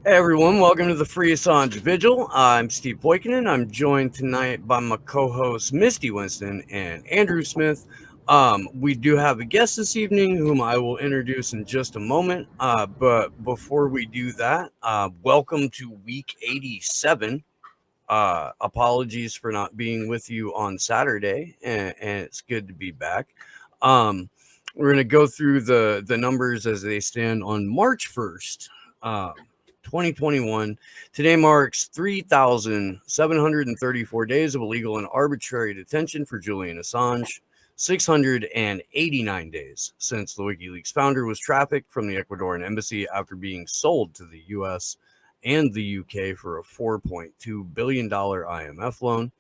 Hey everyone, welcome to the Free Assange Vigil. I'm Steve Poikinen. I'm joined tonight by my co-hosts Misty Winston and Andrew Smith. We do have a guest this evening whom I will introduce in just a moment. But before we do that, welcome to week 87. Apologies for not being with you on Saturday, and it's good to be back. Um, we're going to go through the numbers as they stand on March 1st. 2021. Today marks 3,734 days of illegal and arbitrary detention for Julian Assange, 689 days since the WikiLeaks founder was trafficked from the Ecuadorian embassy after being sold to the US and the UK for a $4.2 billion IMF loan.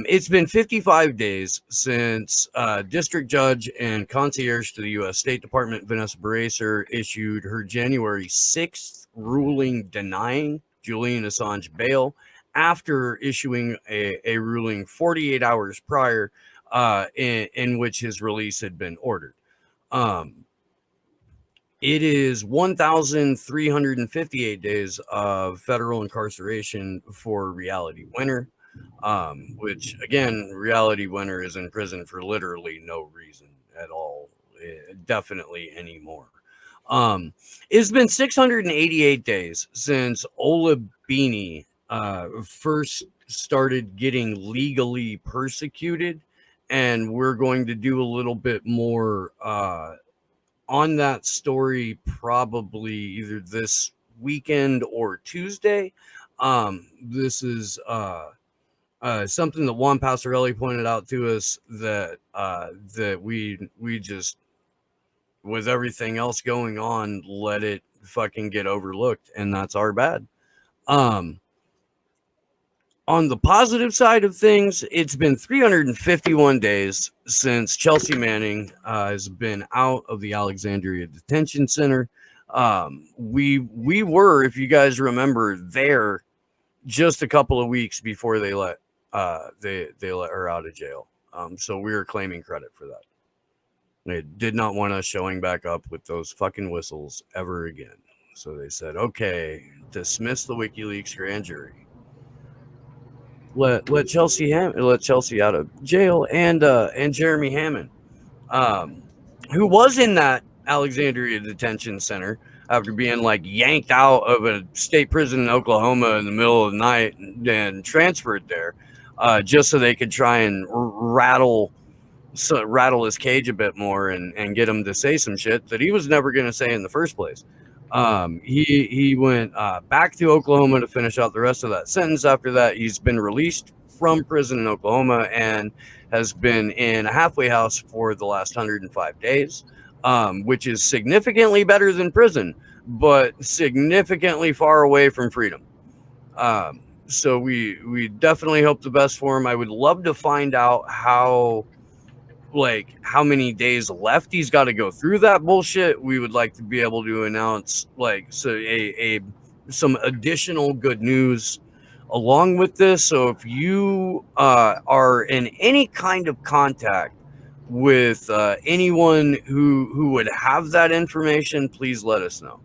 It's been 55 days since District Judge and Concierge to the U.S. State Department, Vanessa Bracer, issued her January 6th ruling denying Julian Assange bail after issuing a ruling 48 hours prior in which his release had been ordered. Um, it is 1,358 days of federal incarceration for Reality Winner, which again, Reality Winner is in prison for literally no reason at all, definitely anymore. Um, it's been 688 days since Ola Beanie first started getting legally persecuted, and we're going to do a little bit more on that story probably either this weekend or Tuesday. This is something that Juan Passarelli pointed out to us that we just, with everything else going on, let it fucking get overlooked, and that's our bad. Um, on the positive side of things, it's been 351 days since Chelsea Manning has been out of the Alexandria Detention Center. We were, if you guys remember, there just a couple of weeks before they let her out of jail. So we were claiming credit for that. They did not want us showing back up with those fucking whistles ever again. So they said, okay, dismiss the WikiLeaks grand jury. Let Chelsea out of jail, and Jeremy Hammond, um, who was in that Alexandria detention center after being like yanked out of a state prison in Oklahoma in the middle of the night and transferred there, just so they could try and rattle his cage a bit more and get him to say some shit that he was never going to say in the first place. He went back to Oklahoma to finish out the rest of that sentence. After that, he's been released from prison in Oklahoma and has been in a halfway house for the last 105 days, which is significantly better than prison, but significantly far away from freedom. So we definitely hope the best for him. I would love to find out how many days left he's got to go through that bullshit. We would like to be able to announce some additional good news along with this. So if you are in any kind of contact with anyone who would have that information, please let us know.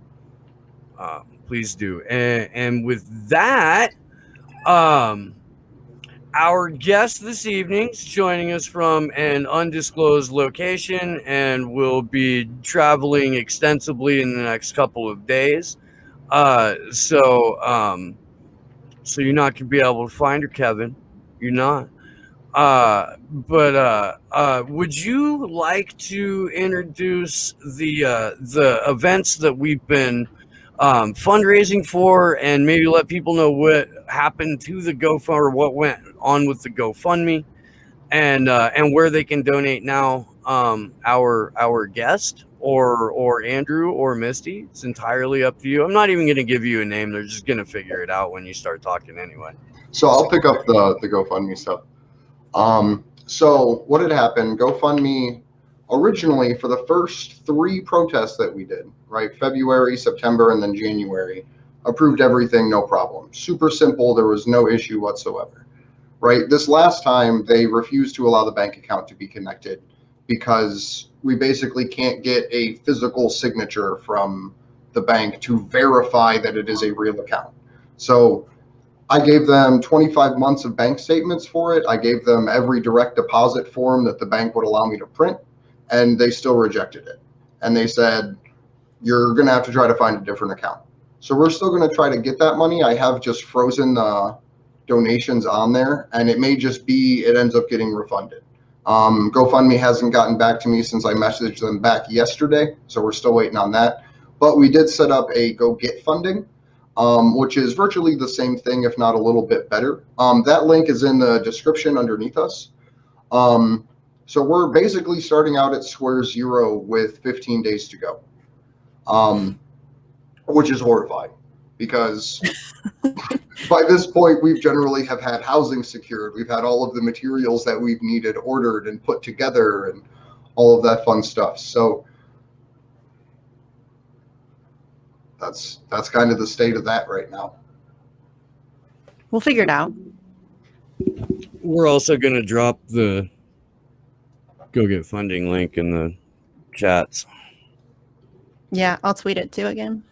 Please do. And with that, our guest this evening is joining us from an undisclosed location and will be traveling extensively in the next couple of days. So you're not going to be able to find her, Kevin. You're not. But would you like to introduce the events that we've been fundraising for, and maybe let people know what happened to the GoFundMe, or what went on with the GoFundMe, and where they can donate now? Our guest or Andrew or Misty, it's entirely up to you. I'm not even going to give you a name. They're just going to figure it out when you start talking anyway. So I'll pick up the GoFundMe stuff. So what had happened, GoFundMe originally for the first 3 protests that we did, right? February, September, and then January, approved everything, no problem. Super simple. There was no issue whatsoever, right? This last time they refused to allow the bank account to be connected because we basically can't get a physical signature from the bank to verify that it is a real account. So I gave them 25 months of bank statements for it. I gave them every direct deposit form that the bank would allow me to print, and they still rejected it. And they said, you're going to have to try to find a different account. So we're still going to try to get that money. I have just frozen the donations on there, and it may just be it ends up getting refunded. GoFundMe hasn't gotten back to me since I messaged them back yesterday, so we're still waiting on that. But we did set up a Go Get Funding, which is virtually the same thing, if not a little bit better. That link is in the description underneath us. So we're basically starting out at square zero with 15 days to go, which is horrifying because by this point, we've generally have had housing secured. We've had all of the materials that we've needed ordered and put together and all of that fun stuff. So that's kind of the state of that right now. We'll figure it out. We're also going to drop the Go Get Funding link in the chats. Yeah, I'll tweet it too again.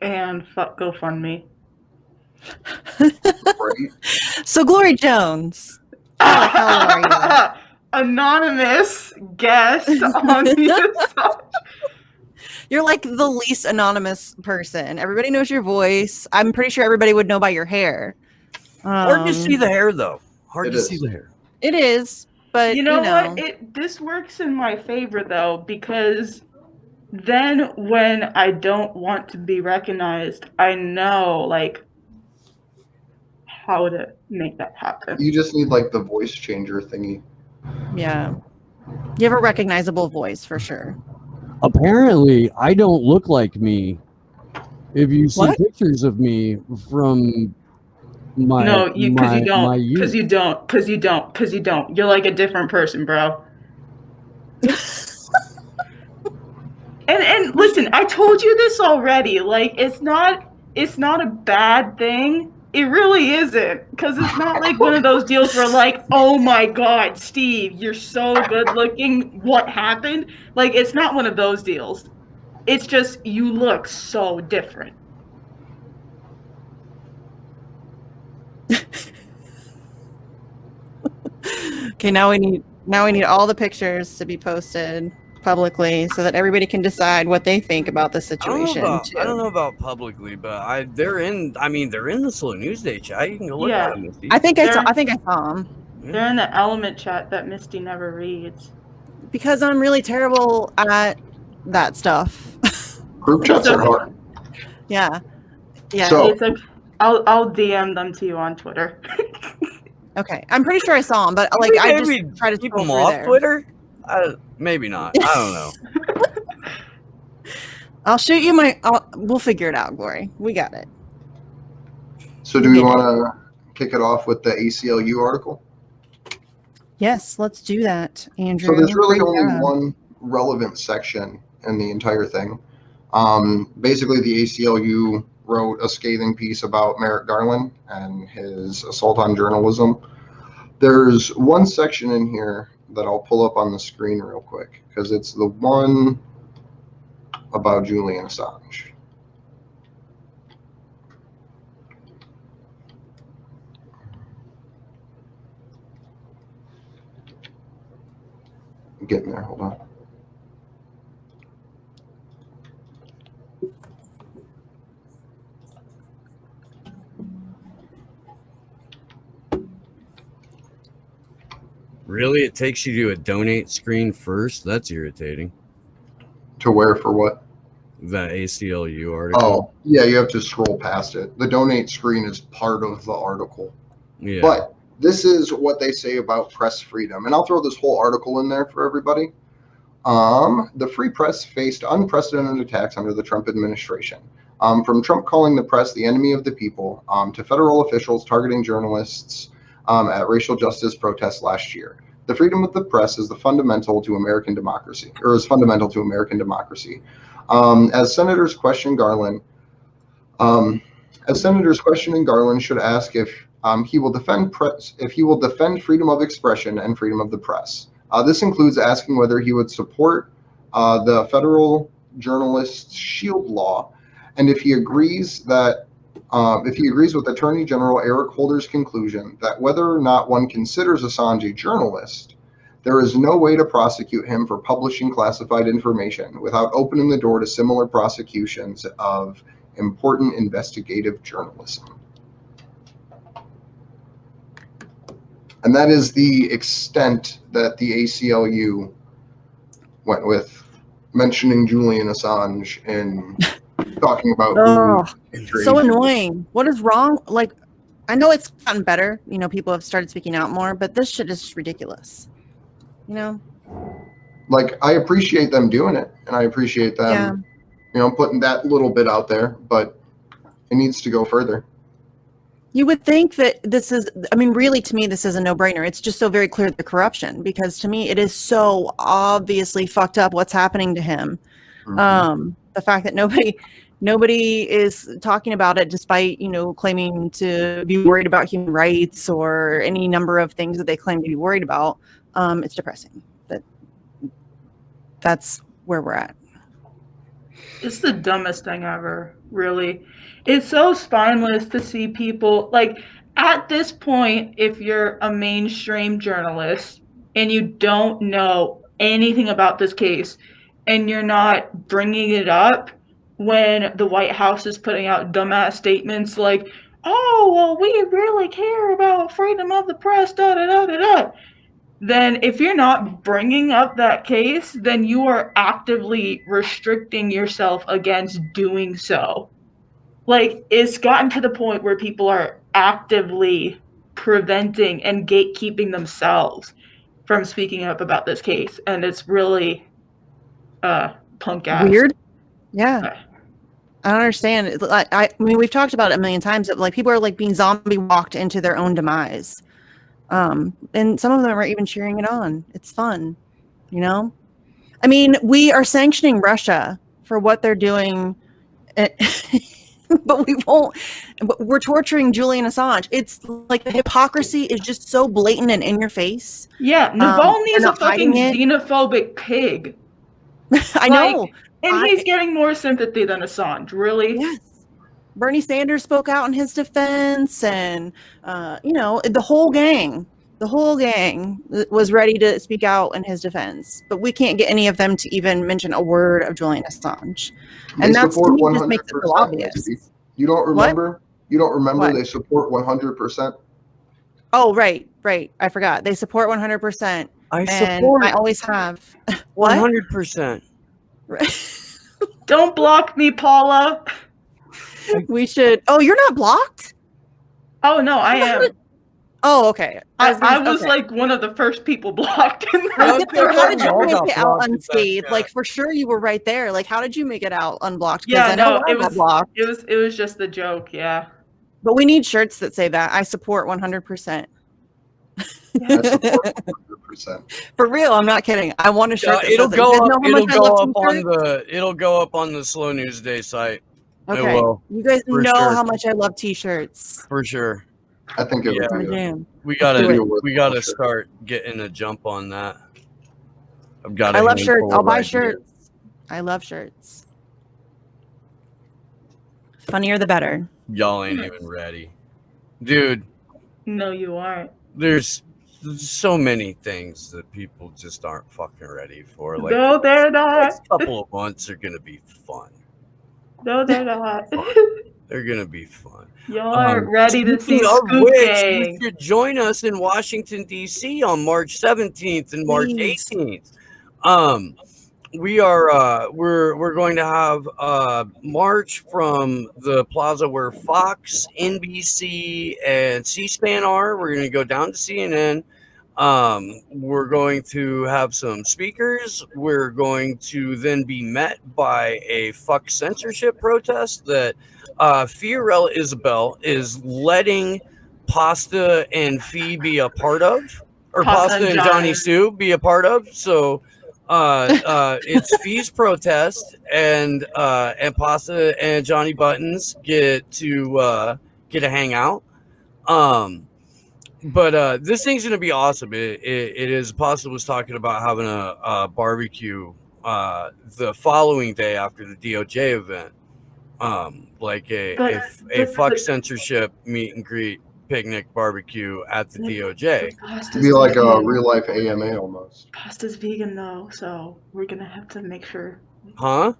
And fuck GoFundMe. Right? So Glory Jones, how the hell are you? Anonymous guest on the Assange. You're like the least anonymous person. Everybody knows your voice. I'm pretty sure everybody would know by your hair. Hard to see the hair, though. Hard It to is. see the hair. It is, but You know what? This works in my favor though, because then when I don't want to be recognized, I know like how to make that happen. You just need like the voice changer thingy. Yeah. You have a recognizable voice for sure. Apparently, I don't look like me. If you see What? pictures of me from my No, because you my don't. youth. Because you don't. Because you don't. Because you don't. You're like a different person, bro. And listen, I told you this already. Like, it's not a bad thing. It really isn't. Because it's not like one of those deals where like, oh my God, Steve, you're so good looking. What happened? Like, it's not one of those deals. It's just you look so different. Okay, now we need all the pictures to be posted publicly so that everybody can decide what they think about the I situation. don't know about publicly, but they're in the Slow News Day chat. You can go look Yeah. at them. Misty. I think I saw them They're in the element chat that Misty never reads. because I'm really terrible at that stuff. Group chats are hard. Yeah. Yeah. So- It's okay. I'll DM them to you on Twitter. Okay. I'm pretty sure I saw them, but like I just try to keep scroll them through off there. Twitter. Maybe not. I don't know. I'll shoot you we'll figure it out, Glory. We got it. So do we want to kick it off with the ACLU article? Yes, let's do that, Andrew. So there's really Great only job. one relevant section in the entire thing. Basically, the ACLU wrote a scathing piece about Merrick Garland and his assault on journalism. There's one section in here that I'll pull up on the screen real quick because it's the one about Julian Assange. I'm getting there, hold on. Really, it takes you to a donate screen first. That's irritating. To where for what? That ACLU article. Oh, yeah, you have to scroll past it. The donate screen is part of the article. Yeah. But this is what they say about press freedom. And I'll throw this whole article in there for everybody. The free press faced unprecedented attacks under the Trump administration. From Trump calling the press the enemy of the people, to federal officials targeting journalists at racial justice protests last year. The freedom of the press is fundamental to American democracy. As senators questioning Garland should ask if he will defend freedom of expression and freedom of the press. This includes asking whether he would support the federal journalist shield law, and if he agrees with Attorney General Eric Holder's conclusion that whether or not one considers Assange a journalist, there is no way to prosecute him for publishing classified information without opening the door to similar prosecutions of important investigative journalism. And that is the extent that the ACLU went with mentioning Julian Assange and talking about so annoying. What is wrong? Like, I know it's gotten better. You know, people have started speaking out more, but this shit is just ridiculous. You know? Like, I appreciate them doing it, and I appreciate them, putting that little bit out there, but it needs to go further. You would think that this is, I mean, really, to me, this is a no-brainer. It's just so very clear the corruption, because to me, it is so obviously fucked up what's happening to him. Mm-hmm. The fact that nobody is talking about it, despite, claiming to be worried about human rights or any number of things that they claim to be worried about. It's depressing. That's where we're at. It's the dumbest thing ever, really. It's so spineless to see people, like, at this point, if you're a mainstream journalist and you don't know anything about this case and you're not bringing it up when the White House is putting out dumbass statements like, oh, well, we really care about freedom of the press, da-da-da-da-da. Then if you're not bringing up that case, then you are actively restricting yourself against doing so. Like, it's gotten to the point where people are actively preventing and gatekeeping themselves from speaking up about this case. And it's really punk ass. Weird. Yeah. I don't understand. I mean, we've talked about it a million times, that like people are like being zombie walked into their own demise. And some of them are even cheering it on. It's fun, I mean, we are sanctioning Russia for what they're doing, but we won't. We're torturing Julian Assange. It's like the hypocrisy is just so blatant and in your face. Yeah, Navalny is a fucking xenophobic pig. I know. And he's getting more sympathy than Assange, really? Yes. Bernie Sanders spoke out in his defense, and the whole gang was ready to speak out in his defense. But we can't get any of them to even mention a word of Julian Assange, and that's to me just makes it so obvious. You don't remember? What? You don't remember? What? They support 100%. Oh, right. I forgot. They support 100%. I always have. 100%. Don't block me, Paula. We should. Oh, you're not blocked? Oh, no, I am. Oh, okay. I was like one of the first people blocked. How did you make it out unscathed? Like, for sure you were right there. Like, how did you make it out unblocked? Yeah, no, it was blocked. It was just the joke, yeah. But we need shirts that say that. I support 100%. I support 100%. For real, I'm not kidding. I want a shirt that it'll says go it. up. It'll go up on the Slow News Day site. Okay. You guys know how much I love t-shirts. For sure. I think it would be. We gotta start getting a jump on that. I love shirts. I'll buy shirts. I love shirts. Funnier the better. Y'all ain't even ready. Dude. No, you aren't. There's so many things that people just aren't fucking ready for. Like, no, they're not. The next couple of months are gonna be fun. No, they're not. They're gonna be fun. Y'all are ready to see Scoop Gang. You should join us in Washington D.C. on March 17th and March 18th. We're going to have a march from the plaza where Fox, NBC, and C-SPAN are. We're going to go down to CNN. We're going to have some speakers. We're going to then be met by a fuck censorship protest that Fiorella Isabel is letting Pasta and Fee be a part of, or Pasta and Johnny Sue be a part of. So it's Fee's protest, and Pasta and Johnny Buttons get to hang out. But this thing's gonna be awesome. It is. Apostle was talking about having a barbecue the following day after the DOJ event, like a fuck censorship meet and greet picnic barbecue at the DOJ. It'd be like a real life AMA almost. Pasta's vegan though, so we're gonna have to make sure. Huh?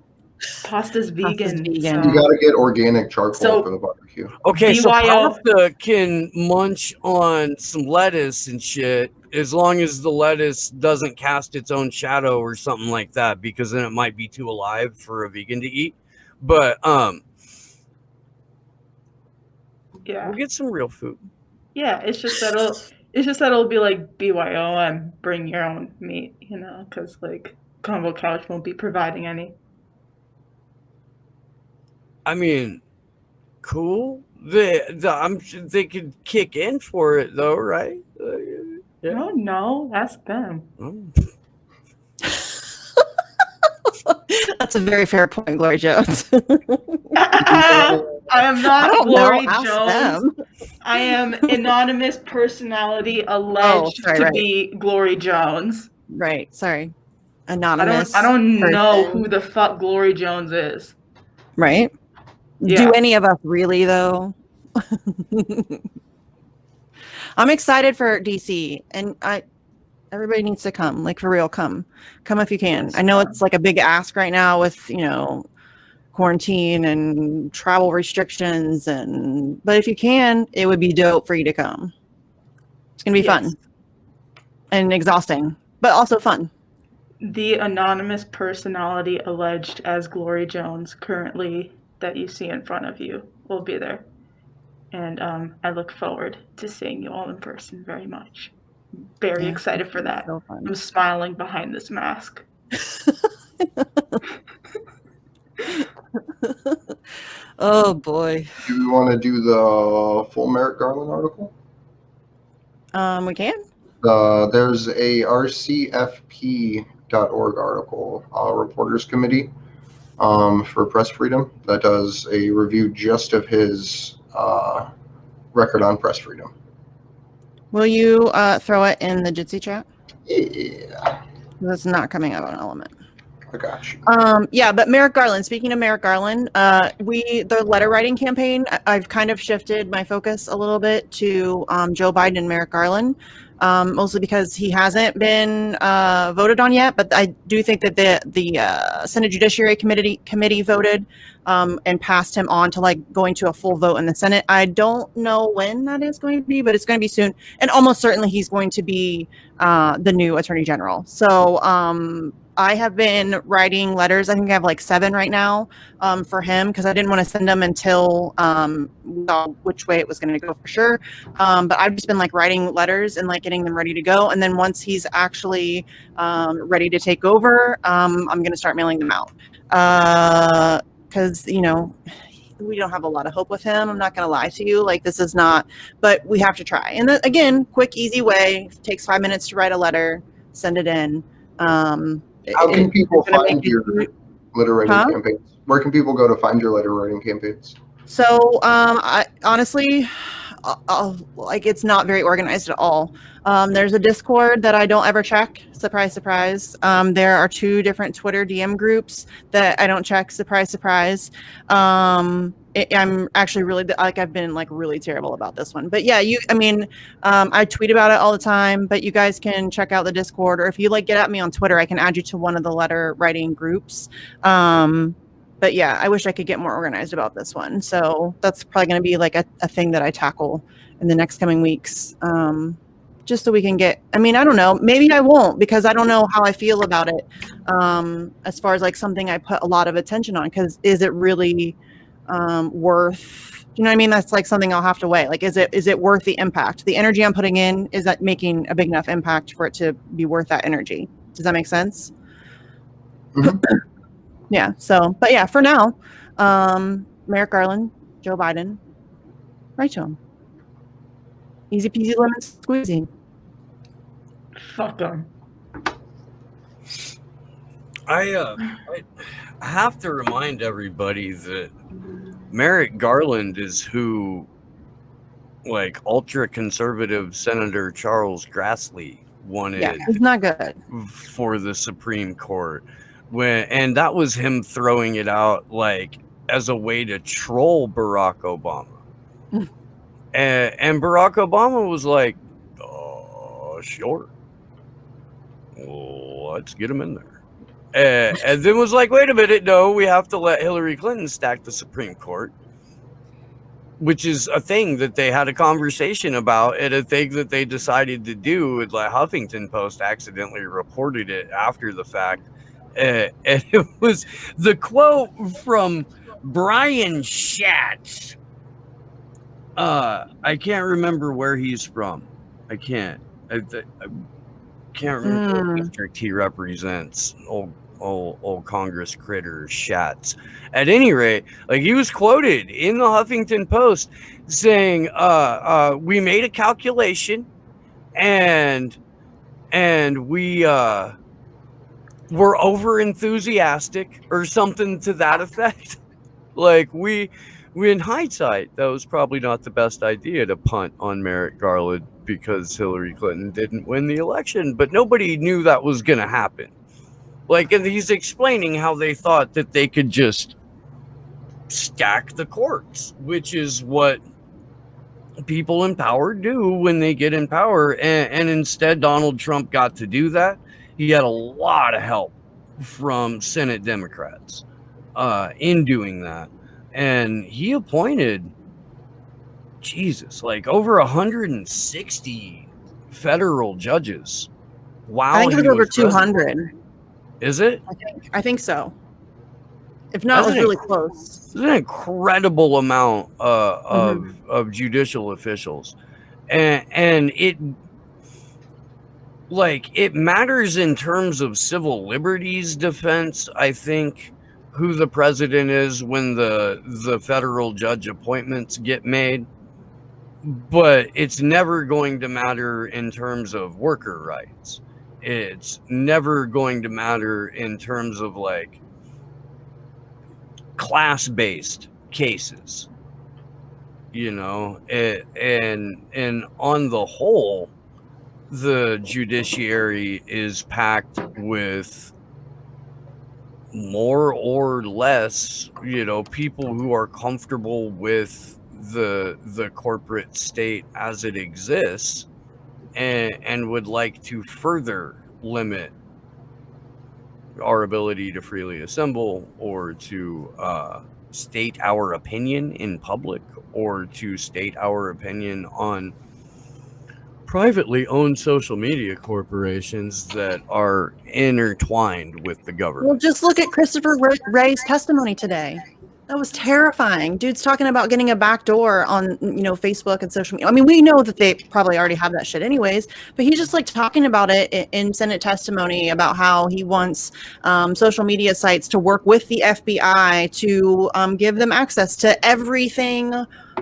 Pasta's vegan. vegan. You gotta get organic charcoal So- for the barbecue. Okay, so BYO. pasta can munch on some lettuce and shit as long as the lettuce doesn't cast its own shadow or something like that, because then it might be too alive for a vegan to eat. But Yeah. we'll get some real food. Yeah, it's just that it'll be like BYO and bring your own meat, because like Combo Couch won't be providing any. I mean, cool. They could kick in for it though, right? Yeah. No, ask them. Oh. That's a very fair point, Glory Jones. I am not Glory ask Jones. them. I am anonymous personality alleged sorry, to right. be Glory Jones. Right. Sorry. Anonymous. I don't know person. who the fuck Glory Jones is. Right. Yeah. Do any of us really though? I'm excited for DC, and everybody needs to come, like for real. Come if you can. I know it's like a big ask right now with quarantine and travel restrictions, but if you can, it would be dope for you to come. It's gonna be fun and exhausting, but also fun. The anonymous personality alleged as Glory Jones currently that you see in front of you will be there. And I look forward to seeing you all in person very much. Very excited for that. So fun. I'm smiling behind this mask. Oh boy. Do you want to do the full Merrick Garland article? We can. There's a rcfp.org article, Reporters Committee for Press Freedom, that does a review just of his record on press freedom. Will you throw it in the Jitsi chat? Yeah, That's not coming up on Element. I got you. Yeah, but Merrick Garland, speaking of Merrick Garland, the letter writing campaign, I've kind of shifted my focus a little bit to Joe Biden and Merrick Garland, mostly because he hasn't been voted on yet, but I do think that the Senate Judiciary Committee voted and passed him on to like going to a full vote in the Senate. I don't know when that is going to be, but it's going to be soon. And almost certainly he's going to be the new Attorney General. So I have been writing letters. I think I have like 7 right now for him because I didn't want to send them until we saw which way it was going to go for sure. But I've just been like writing letters and like getting them ready to go. And then once he's actually ready to take over, I'm going to start mailing them out. Because, we don't have a lot of hope with him. I'm not going to lie to you. Like, this is not, but we have to try. And then, again, quick, easy way. It takes 5 minutes to write a letter, send it in. How can people find your letter writing campaigns? Where can people go to find your letter writing campaigns? So, I honestly, like, it's not very organized at all. There's a Discord that I don't ever check. Surprise, surprise. There are 2 different Twitter DM groups that I don't check. Surprise, surprise. I'm actually really, I've been like really terrible about this one, but yeah, I tweet about it all the time, but you guys can check out the Discord, or if you like get at me on Twitter, I can add you to one of the letter writing groups. But yeah, I wish I could get more organized about this one. So that's probably going to be like a thing that I tackle in the next coming weeks. Just so we can get, I don't know, maybe I won't, because I don't know how I feel about it. As far as like something I put a lot of attention on, because is it really worth, you know what I mean? That's like something I'll have to weigh. Like, is it worth the impact? The energy I'm putting in, is that making a big enough impact for it to be worth that energy? Does that make sense? Mm-hmm. Yeah. So, but yeah, for now, Merrick Garland, Joe Biden, write to him. Easy peasy lemon squeezy. Fuck them. I have to remind everybody that Merrick Garland is who like ultra conservative Senator Charles Grassley wanted Yeah, it's not good. for the Supreme Court, and that was him throwing it out like as a way to troll Barack Obama. And Barack Obama was like, sure, let's get him in there. And then was like, wait a minute, no, we have to let Hillary Clinton stack the Supreme Court, which is a thing that they had a conversation about, and a thing that they decided to do. The Huffington Post accidentally reported it after the fact. And it was the quote from Brian Schatz. I can't remember where he's from. I can't remember what district he represents. Old Congress critter Schatz. At any rate, like, he was quoted in the Huffington Post saying, we made a calculation and we were over enthusiastic or something to that effect. Like, we in hindsight, that was probably not the best idea to punt on Merrick Garland because Hillary Clinton didn't win the election, but nobody knew that was going to happen. Like, and he's explaining how they thought that they could just stack the courts, which is what people in power do when they get in power. And instead, Donald Trump got to do that. He had a lot of help from Senate Democrats in doing that. And he appointed, like over 160 federal judges. Wow. I think it was over 200. Is it? I think so. If not, it was really close. It's an incredible amount of judicial officials. And it matters in terms of civil liberties defense, I think, who the president is when the federal judge appointments get made. But it's never going to matter in terms of worker rights. It's never going to matter in terms of like class-based cases, you know. And on the whole, the judiciary is packed with more or less, you know, people who are comfortable with the corporate state as it exists, and would like to further limit our ability to freely assemble, or to state our opinion in public, or to state our opinion on privately owned social media corporations that are intertwined with the government. Well, just look at Christopher Wray's testimony today. That was terrifying. Dude's talking about getting a backdoor on, you know, Facebook and social media. I mean, we know that they probably already have that shit anyways, but he's just like talking about it in Senate testimony about how he wants social media sites to work with the FBI to give them access to everything,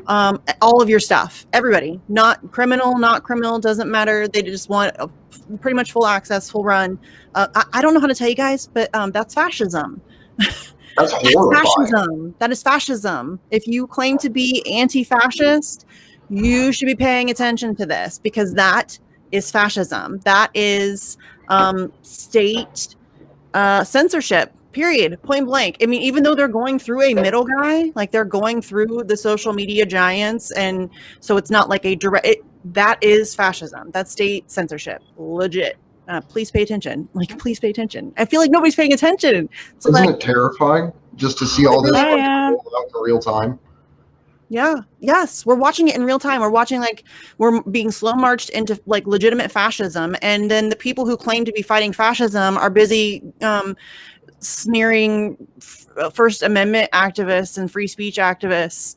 all of your stuff, everybody, not criminal, doesn't matter. They just want pretty much full access, full run. I don't know how to tell you guys, but that's fascism. That's horrifying. Fascism. That is fascism. If you claim to be anti-fascist, you should be paying attention to this, because that is fascism. That is state censorship, period, point blank. I mean, even though they're going through a middle guy, like they're going through the social media giants, and so it's not like a direct, that is fascism. That's state censorship, legit. Please pay attention. Like, please pay attention. I feel like nobody's paying attention. So isn't it terrifying just to see all this roll out in real time? Yeah. Yes. We're watching it in real time. We're watching, like, we're being slow marched into like legitimate fascism. And then the people who claim to be fighting fascism are busy smearing First Amendment activists and free speech activists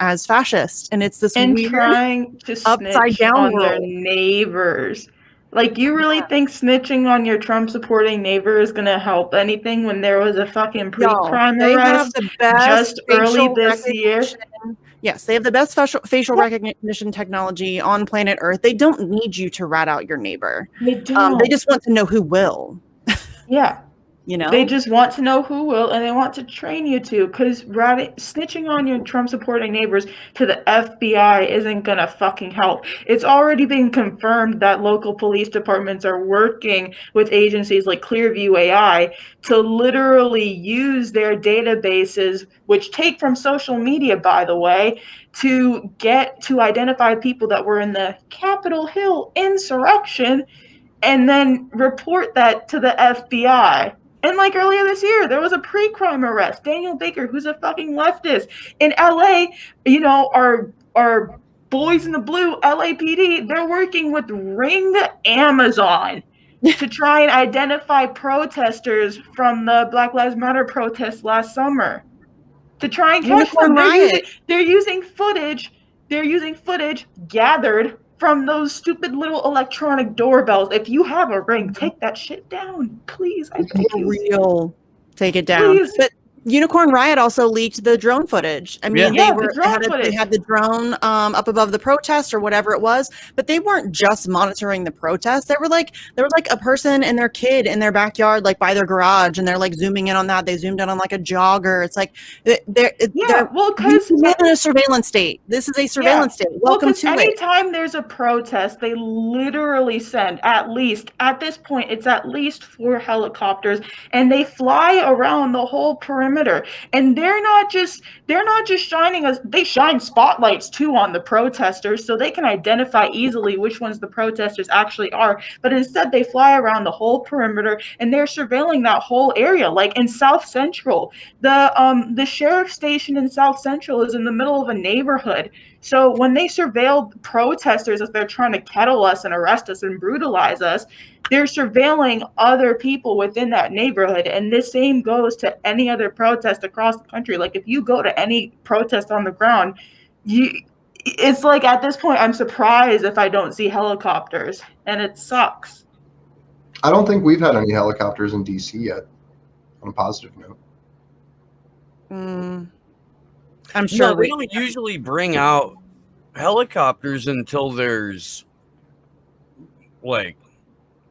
as fascist. And it's this and weird trying to upside snitch down on their world. neighbors. Like, you really think snitching on your Trump-supporting neighbor is going to help anything when there was a fucking pre-crime They have arrest the best just early facial this year? recognition. Yes, they have the best facial recognition technology on planet Earth. They don't need you to rat out your neighbor. They don't. They just want to know who will. Yeah. You know, They just want to know who will, and they want to train you to, because snitching on your Trump supporting neighbors to the FBI isn't gonna fucking help. It's already been confirmed that local police departments are working with agencies like Clearview AI to literally use their databases, which take from social media, by the way, to identify people that were in the Capitol Hill insurrection and then report that to the FBI. And like earlier this year, there was a pre-crime arrest. Daniel Baker, who's a fucking leftist in LA, you know, our boys in the blue, LAPD, they're working with Ring Amazon to try and identify protesters from the Black Lives Matter protests last summer. To try and catch them. They're using footage gathered from those stupid little electronic doorbells. If you have a Ring, take that shit down, please. I beg you. Real, take it down. Please. But Unicorn Riot also leaked the drone footage. I mean, they had the drone up above the protest or whatever it was, but they weren't just monitoring the protest. There was like a person and their kid in their backyard, like by their garage, and they're like zooming in on that. They zoomed in on like a jogger. It's like they're because we live in a surveillance state. This is a surveillance state. Welcome to it. Anytime there's a protest, they literally send at this point it's at least 4 helicopters, and they fly around the whole perimeter. And they're not just shining us, they shine spotlights too on the protesters so they can identify easily which ones the protesters actually are. But instead they fly around the whole perimeter and they're surveilling that whole area. Like in South Central, the sheriff's station in South Central is in the middle of a neighborhood. So when they surveil protesters as they're trying to kettle us and arrest us and brutalize us, they're surveilling other people within that neighborhood. And the same goes to any other protest across the country. Like if you go to any protest on the ground, it's like at this point, I'm surprised if I don't see helicopters, and it sucks. I don't think we've had any helicopters in DC yet, on a positive note. I'm sure we don't usually bring out helicopters until there's like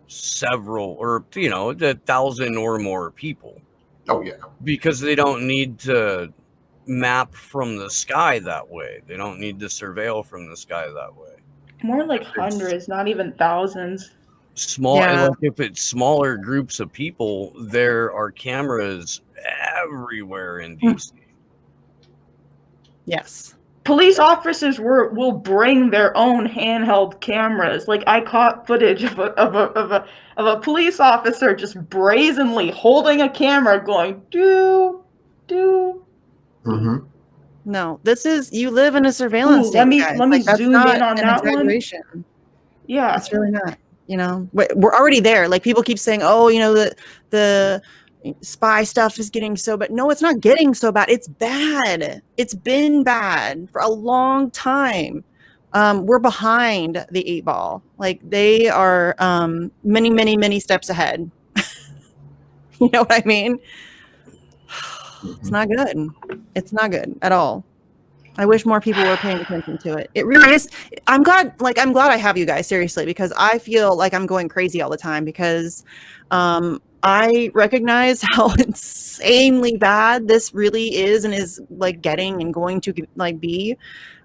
several or 1,000 or more people. Oh yeah, because they don't need to map from the sky that way. They don't need to surveil from the sky that way. More like hundreds, not even thousands. Like if it's smaller groups of people, there are cameras everywhere in DC. Yes. Police officers will bring their own handheld cameras. Like I caught footage of a police officer just brazenly holding a camera, going do. Mm-hmm. No, you live in a surveillance state. Let me zoom in on that one. Yeah, it's really not. We're already there. Like people keep saying, oh, the spy stuff is getting so bad. No, it's not getting so bad. It's bad. It's been bad for a long time. We're behind the 8 ball. Like they are many, many, many steps ahead. You know what I mean? It's not good. It's not good at all. I wish more people were paying attention to it. It really is. I'm glad I have you guys, seriously, because I feel like I'm going crazy all the time because I recognize how insanely bad this really is and is like getting and going to like be.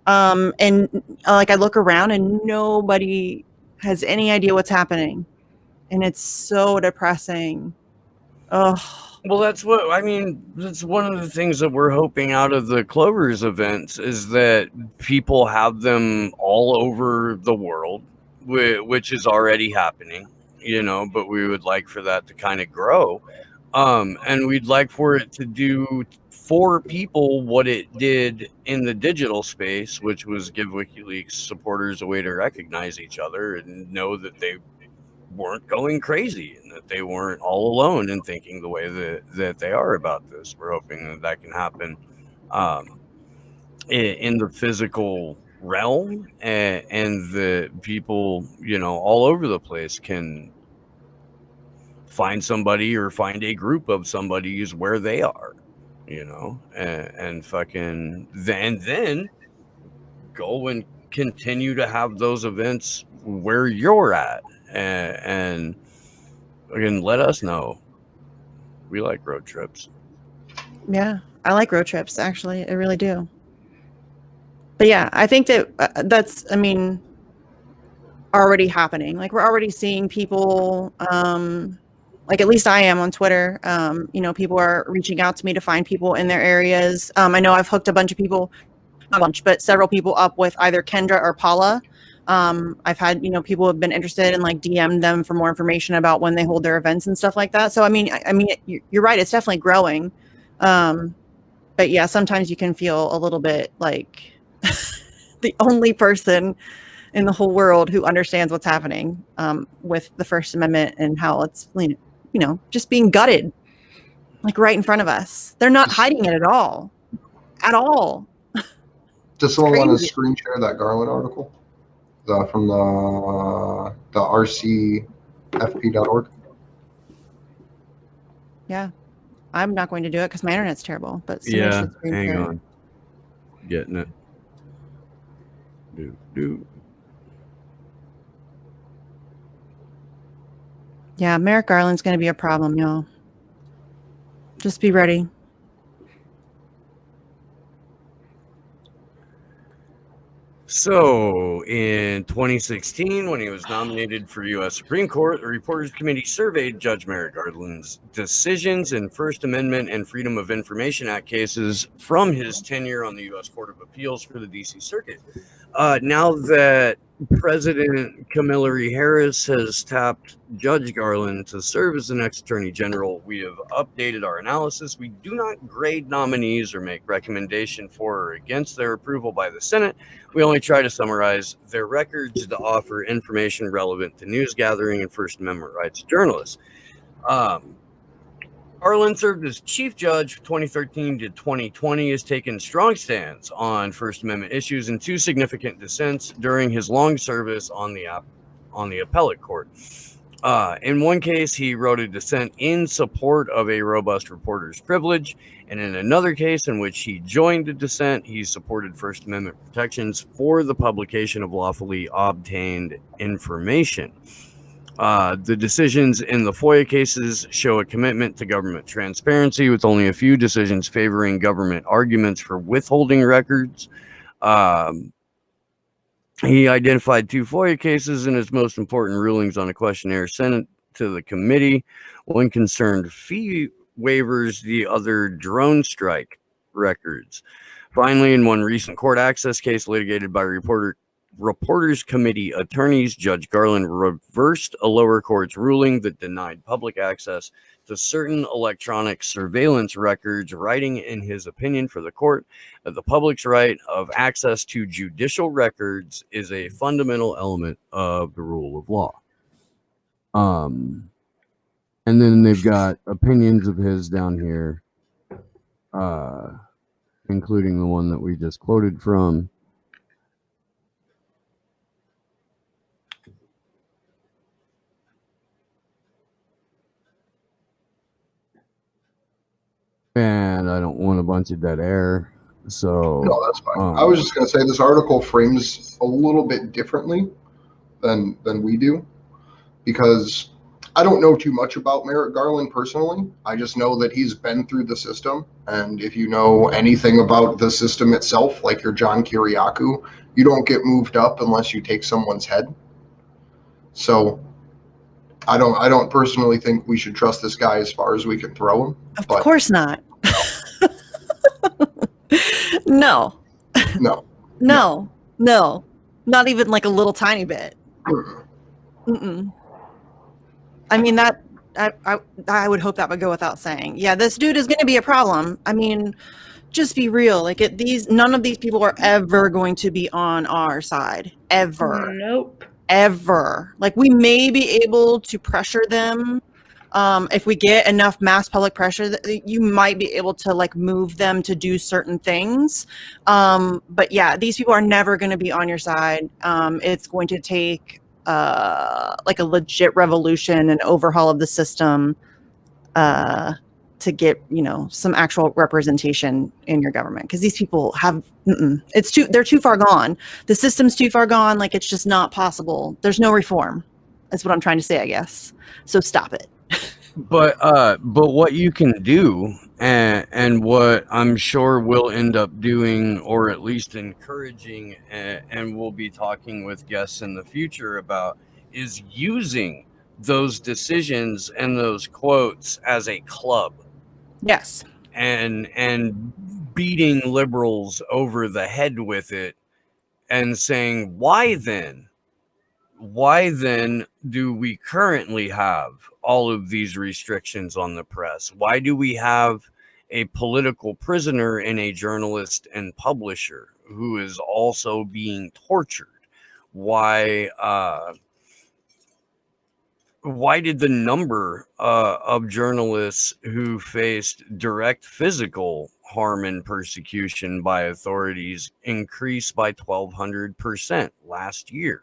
And like I look around and nobody has any idea what's happening. And it's so depressing. Oh. Well, that's one of the things that we're hoping out of the Clovers events is that people have them all over the world, which is already happening, but we would like for that to kind of grow. And we'd like for it to do for people what it did in the digital space, which was give WikiLeaks supporters a way to recognize each other and know that they weren't going crazy and that they weren't all alone in thinking the way that they are about this. We're hoping that can happen in the physical realm, and the people all over the place can find somebody or find a group of somebody's where they are, and fucking then go and continue to have those events where you're at. And again, let us know. We like road trips. Yeah, I like road trips, actually. I really do. But yeah, I think that that's, I mean, already happening. Like, we're already seeing people, like, at least I am on Twitter. You know, people are reaching out to me to find people in their areas. I know I've hooked a bunch of people, not a bunch, but several people up with either Kendra or Paula. I've had, you know, people have been interested and like DM them for more information about when they hold their events and stuff like that. So, I mean, you're right. It's definitely growing. But yeah, sometimes you can feel a little bit like the only person in the whole world who understands what's happening with the First Amendment and how it's, you know, just being gutted, like right in front of us. They're not hiding it at all. At all. Does someone want to crazy. screen share that Garland article from the rcfp.org? Yeah. I'm not going to do it because my internet's terrible, but somebody Yeah, should screen hang share. on. Getting it. Do. Yeah, Merrick Garland's going to be a problem, y'all. Just be ready. So, in 2016, when he was nominated for U.S. Supreme Court, the Reporters Committee surveyed Judge Merrick Garland's decisions in First Amendment and Freedom of Information Act cases from his tenure on the U.S. Court of Appeals for the D.C. Circuit. Now that President Kamala Harris has tapped Judge Garland to serve as the next Attorney General, we have updated our analysis. We do not grade nominees or make recommendation for or against their approval by the Senate. We only try to summarize their records to offer information relevant to news gathering and First Amendment rights of journalists. Garland served as Chief Judge from 2013 to 2020, has taken strong stands on First Amendment issues and 2 significant dissents during his long service on the appellate court. In one case, he wrote a dissent in support of a robust reporter's privilege, and in another case in which he joined a dissent, he supported First Amendment protections for the publication of lawfully obtained information. The decisions in the FOIA cases show a commitment to government transparency, with only a few decisions favoring government arguments for withholding records. He identified 2 FOIA cases in his most important rulings on a questionnaire sent to the committee. One concerned fee waivers, the other drone strike records. Finally, in one recent court access case litigated by Reporters Committee attorneys, Judge Garland reversed a lower court's ruling that denied public access to certain electronic surveillance records, writing in his opinion for the court that the public's right of access to judicial records is a fundamental element of the rule of law. And then they've got opinions of his down here, including the one that we just quoted from. And I don't want a bunch of dead air, so No, that's fine. I was just going to say this article frames a little bit differently than we do, because I don't know too much about Merrick Garland personally. I just know that he's been through the system, and if you know anything about the system itself, like you're John Kiriakou, you don't get moved up unless you take someone's head. So I don't personally think we should trust this guy as far as we can throw him. Of course not. No. No. Not even like a little tiny bit. Mm-mm. I mean, that I would hope that would go without saying. Yeah, this dude is going to be a problem. I mean, just be real. Like, none of these people are ever going to be on our side. Ever. Nope. Ever. Like, we may be able to pressure them. If we get enough mass public pressure, you might be able to like move them to do certain things. But yeah, these people are never going to be on your side. It's going to take like a legit revolution and overhaul of the system to get, you know, some actual representation in your government, because these people have they're too far gone. The system's too far gone. Like, it's just not possible. There's no reform. That's what I'm trying to say, I guess. So stop it. But what you can do, and what I'm sure we'll end up doing, or at least encouraging, and we'll be talking with guests in the future about, is using those decisions and those quotes as a club, Yes. and beating liberals over the head with it, and saying, why then do we currently have all of these restrictions on the press? Why do we have a political prisoner in a journalist and publisher who is also being tortured? Why did the number of journalists who faced direct physical harm and persecution by authorities increase by 1,200% last year?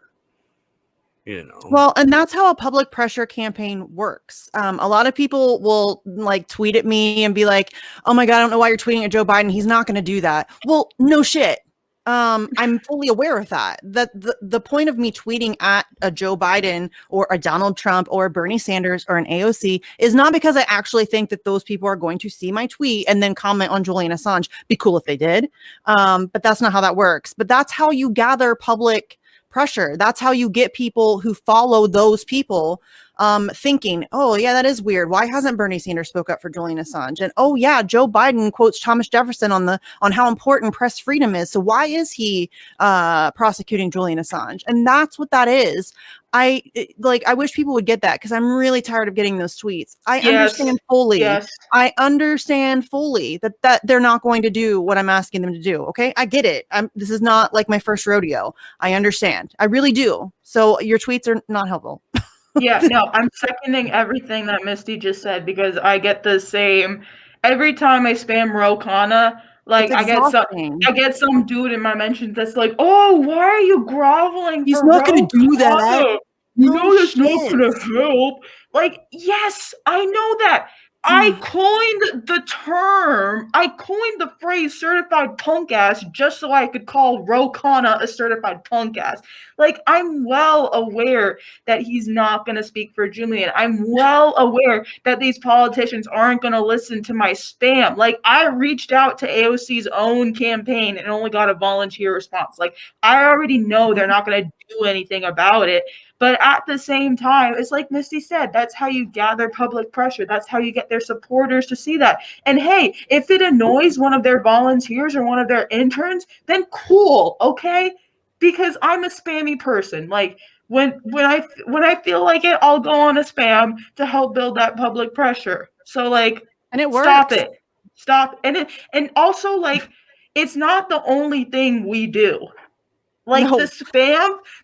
Well, and that's how a public pressure campaign works. A lot of people will like tweet at me and be like, "Oh my God, I don't know why you're tweeting at Joe Biden. He's not going to do that." Well, no shit. I'm fully aware of that. That the point of me tweeting at a Joe Biden or a Donald Trump or a Bernie Sanders or an AOC is not because I actually think that those people are going to see my tweet and then comment on Julian Assange. Be cool if they did. But that's not how that works. But that's how you gather public pressure. That's how you get people who follow those people thinking, oh yeah, that is weird. Why hasn't Bernie Sanders spoke up for Julian Assange? And oh yeah, Joe Biden quotes Thomas Jefferson on how important press freedom is. So why is he prosecuting Julian Assange? And that's what that is. I wish people would get that, because I'm really tired of getting those tweets. I understand fully. Yes. I understand fully that they're not going to do what I'm asking them to do. Okay, I get it. This is not like my first rodeo. I understand. I really do. So your tweets are not helpful. Yeah, no, I'm seconding everything that Misty just said, because I get the same every time I spam Rokana. Like I get some dude in my mentions that's like, "Oh, why are you groveling He's for not going to do that. Rokana? You know that's not going to help." Like, yes, I know that. I coined the phrase certified punk ass just so I could call Rokana a certified punk ass. Like, I'm well aware that he's not going to speak for Julian. I'm well aware that these politicians aren't going to listen to my spam. Like, I reached out to AOC's own campaign and only got a volunteer response. Like, I already know they're not going to do anything about it. But at the same time, it's like Misty said, that's how you gather public pressure. That's how you get their supporters to see that. And hey, if it annoys one of their volunteers or one of their interns, then cool, okay? Because I'm a spammy person. Like when I feel like it, I'll go on a spam to help build that public pressure. So like, and it works. Stop. And also, like, it's not the only thing we do. Like, no. The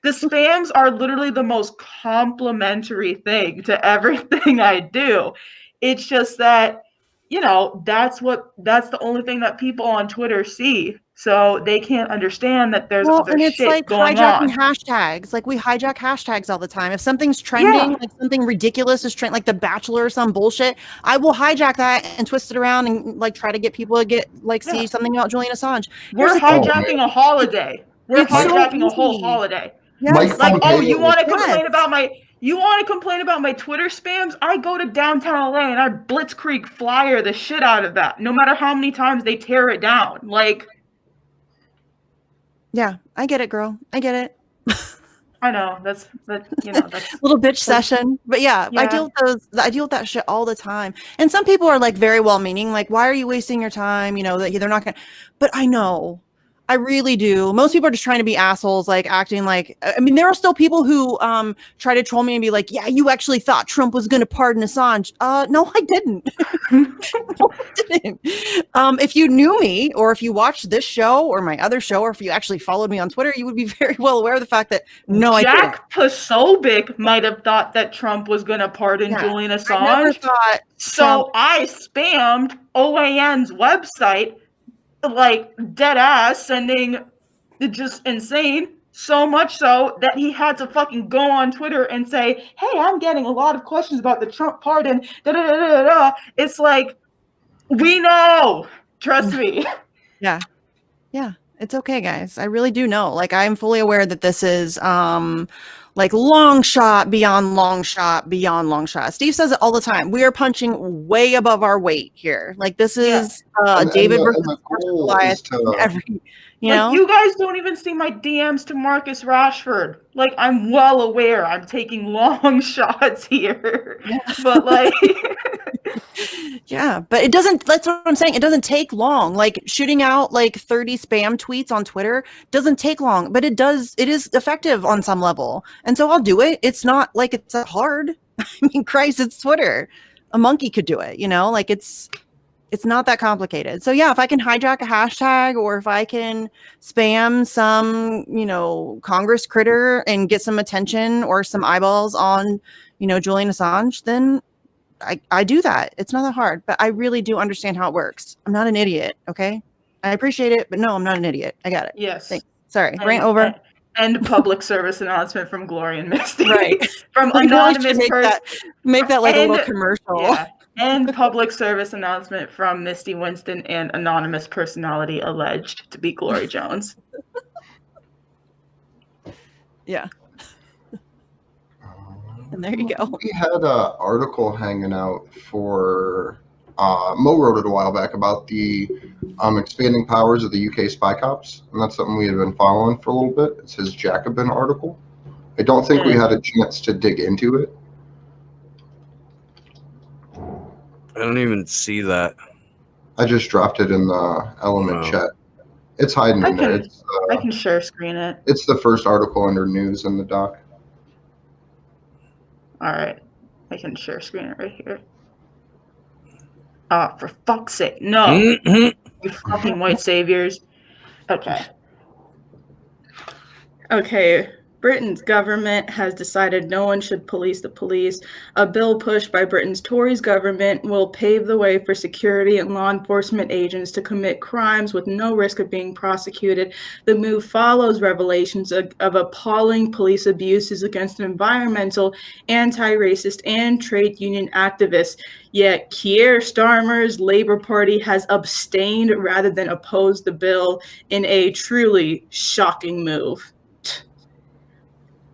spams are literally the most complimentary thing to everything I do. It's just that, that's the only thing that people on Twitter see. So they can't understand that there's other and it's shit like going hijacking on. Hashtags. Like, we hijack hashtags all the time. If something's trending, like something ridiculous is trending, like The Bachelor or some bullshit, I will hijack that and twist it around and like try to get people to get see something about Julian Assange. We're hijacking a holiday. We're hijacking a whole holiday. Yes. Like, oh, you want to complain about my Twitter spams? I go to downtown LA and I blitzkrieg flyer the shit out of that, no matter how many times they tear it down. Like, yeah, I get it, girl. I get it. I know that's little bitch session. But yeah, I deal with that shit all the time. And some people are like very well meaning, like, why are you wasting your time? That they're not gonna, but I know. I really do. Most people are just trying to be assholes, like acting like, I mean, there are still people who try to troll me and be like, yeah, you actually thought Trump was going to pardon Assange. No, I didn't. No, I didn't. If you knew me, or if you watched this show or my other show, or if you actually followed me on Twitter, you would be very well aware of the fact that no, I didn't. Jack Posobiec might have thought that Trump was going to pardon Julian Assange. I never thought so I spammed OAN's website, like dead ass, sending just insane, so much so that he had to fucking go on Twitter and say, hey, I'm getting a lot of questions about the Trump pardon. It's like, we know, trust me. Yeah it's okay, guys. I really do know. Like, I'm fully aware that this is Like long shot beyond long shot beyond long shot. Steve says it all the time. We are punching way above our weight here. Like this is David versus the goal Goliath is to every, you Like, know? you guys don't even see my DMs to Marcus Rashford. Like, I'm well aware I'm taking long shots here. Yeah. But, like... Yeah, but it doesn't, that's what I'm saying. It doesn't take long. Like shooting out like 30 spam tweets on Twitter doesn't take long, but it is effective on some level. And so I'll do it. It's not like it's that hard. I mean, Christ, it's Twitter. A monkey could do it, you know, like it's not that complicated. So yeah, if I can hijack a hashtag or if I can spam some, you know, Congress critter and get some attention or some eyeballs on, you know, Julian Assange, then I do that. It's not that hard, but I really do understand how it works. I'm not an idiot. Okay. I appreciate it, but no, I'm not an idiot. I got it. Yes. Thanks. Sorry. Rant over. And public service announcement from Gloria and Misty. Right. From We really anonymous should person. Make that like a little commercial. Yeah. And public service announcement from Misty Winston and anonymous personality alleged to be Glory Jones. Yeah. And there you go. We had an article hanging out for Mo wrote it a while back about the expanding powers of the UK spy cops, and that's something we had been following for a little bit. It's his Jacobin article. I don't think we had a chance to dig into it. I don't even see that. I just dropped it in the Element chat. It's hiding in there. I can share screen it. It's the first article under news in the doc. All right, I can share screen it right here. Ah, for fuck's sake, no! Mm-hmm. You fucking white saviors. Okay. Okay. Britain's government has decided no one should police the police. A bill pushed by Britain's Tories government will pave the way for security and law enforcement agents to commit crimes with no risk of being prosecuted. The move follows revelations of appalling police abuses against environmental, anti-racist, and trade union activists. Yet Keir Starmer's Labour Party has abstained rather than opposed the bill in a truly shocking move.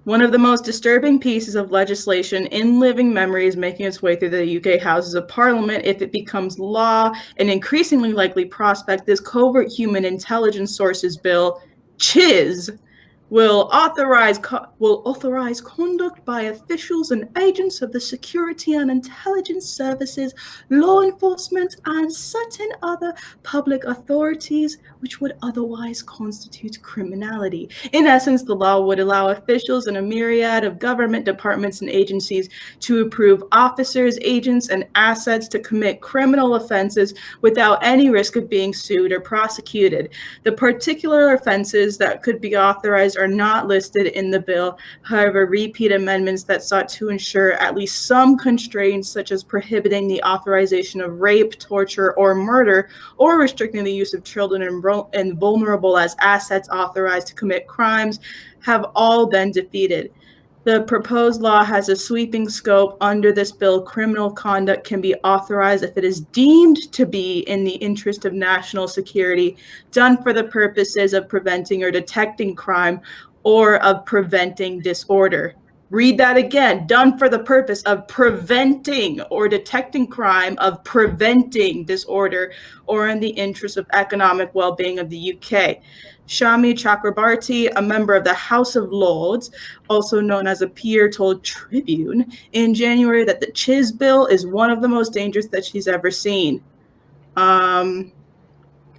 One of the most disturbing pieces of legislation in living memory is making its way through the UK Houses of Parliament. If it becomes law, an increasingly likely prospect, this Covert Human Intelligence Sources Bill, CHIS, will authorize conduct by officials and agents of the security and intelligence services, law enforcement, and certain other public authorities which would otherwise constitute criminality. In essence, the law would allow officials in a myriad of government departments and agencies to approve officers, agents, and assets to commit criminal offenses without any risk of being sued or prosecuted. The particular offenses that could be authorized are not listed in the bill. However, repeat amendments that sought to ensure at least some constraints, such as prohibiting the authorization of rape, torture, or murder, or restricting the use of children and vulnerable as assets authorized to commit crimes, have all been defeated. The proposed law has a sweeping scope. Under this bill, criminal conduct can be authorized if it is deemed to be in the interest of national security, done for the purposes of preventing or detecting crime, or of preventing disorder. Read that again. Done for the purpose of preventing or detecting crime, of preventing disorder, or in the interest of economic well-being of the UK. Shami Chakrabarti, a member of the House of Lords, also known as a peer, told Tribune in January that the CHIS bill is one of the most dangerous that she's ever seen.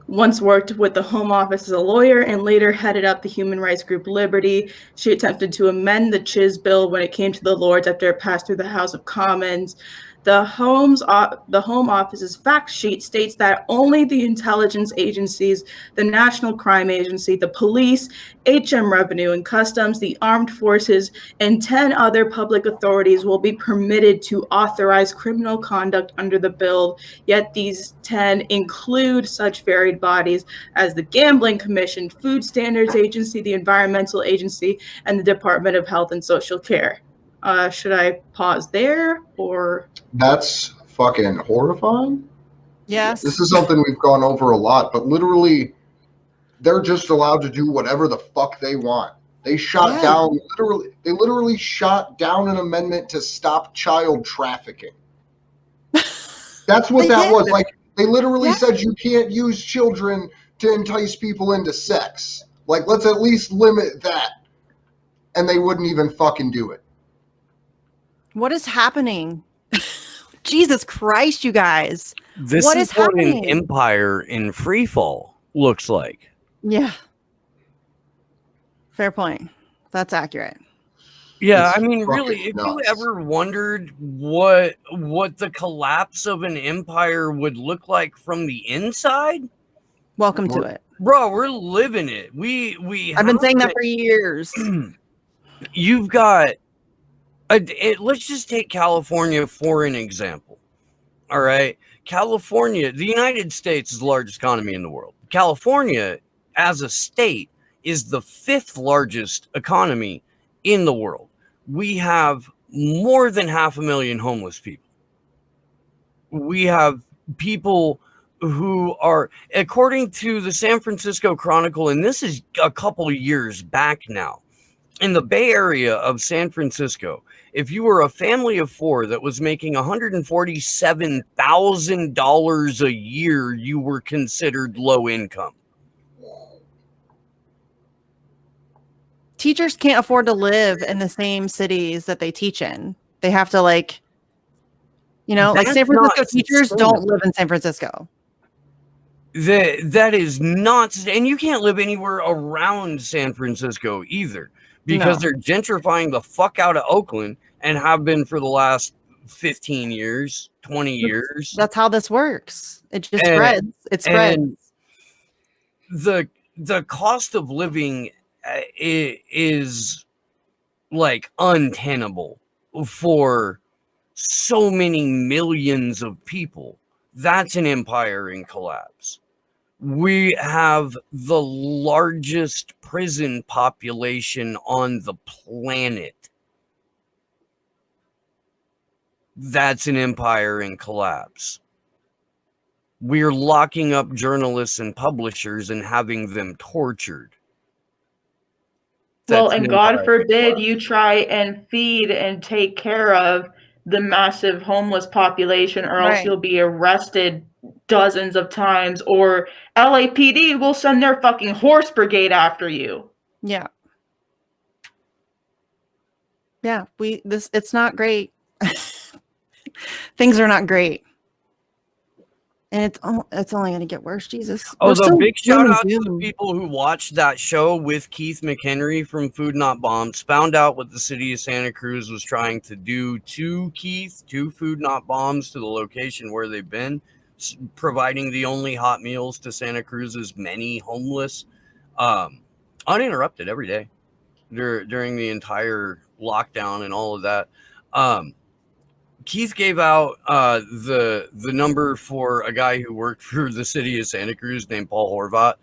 Once worked with the Home Office as a lawyer and later headed up the human rights group Liberty. She attempted to amend the CHIS bill when it came to the Lords after it passed through the House of Commons. The Home Office's fact sheet states that only the intelligence agencies, the National Crime Agency, the police, HM Revenue and Customs, the armed forces, and 10 other public authorities will be permitted to authorize criminal conduct under the bill. Yet these 10 include such varied bodies as the Gambling Commission, Food Standards Agency, the Environmental Agency, and the Department of Health and Social Care. Should I pause there, or? That's fucking horrifying. Yes. This is something we've gone over a lot, but literally, they're just allowed to do whatever the fuck they want. They shot down they literally shot down an amendment to stop child trafficking. That's what that was. Like, they literally said you can't use children to entice people into sex. Like, let's at least limit that. And they wouldn't even fucking do it. What is happening? Jesus Christ, you guys. What is happening? An empire in free fall looks like. Yeah. Fair point. That's accurate. Yeah, I mean, really, if you ever wondered what the collapse of an empire would look like from the inside, welcome to it, bro. We're living it. I've been saying that for years. You've got let's just take California for an example. All right, California, the United States is the largest economy in the world. California, as a state, is the 5th largest economy in the world. We have more than 500,000 homeless people. We have people who are, according to the San Francisco Chronicle, and this is a couple of years back now, in the Bay Area of San Francisco, if you were a family of 4 that was making $147,000 a year, you were considered low income. Teachers can't afford to live in the same cities that they teach in. They have to, like, like San Francisco teachers don't live in San Francisco. That is not, and you can't live anywhere around San Francisco either, because they're gentrifying the fuck out of Oakland and have been for the last 15 years, 20 years. That's how this works. It just spreads. It spreads. And the cost of living is like untenable for so many millions of people. That's an empire in collapse. We have the largest prison population on the planet. That's an empire in collapse. We're locking up journalists and publishers and having them tortured. Well, and God forbid you try and feed and take care of the massive homeless population, or else you'll be arrested dozens of times, or LAPD will send their fucking horse brigade after you. Yeah. Yeah, it's not great. Things are not great. And it's only going to get worse, Jesus. Oh, big shout out to the people who watched that show with Keith McHenry from Food Not Bombs, found out what the city of Santa Cruz was trying to do to Food Not Bombs, to the location where they've been, providing the only hot meals to Santa Cruz's many homeless, uninterrupted every day during the entire lockdown and all of that. Keith gave out the number for a guy who worked for the city of Santa Cruz named Paul Horvat,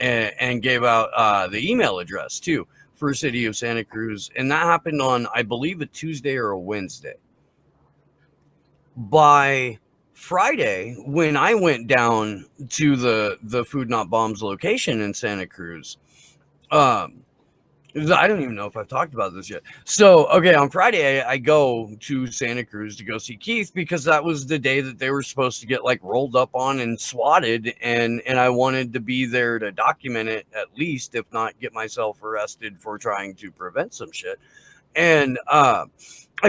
and gave out the email address too for city of Santa Cruz. And that happened on, I believe, a Tuesday or a Wednesday. By Friday, when I went down to the Food Not Bombs location in Santa Cruz, I don't even know if I've talked about this yet. So, okay, on Friday, I go to Santa Cruz to go see Keith, because that was the day that they were supposed to get, like, rolled up on and swatted, and I wanted to be there to document it, at least, if not get myself arrested for trying to prevent some shit. And I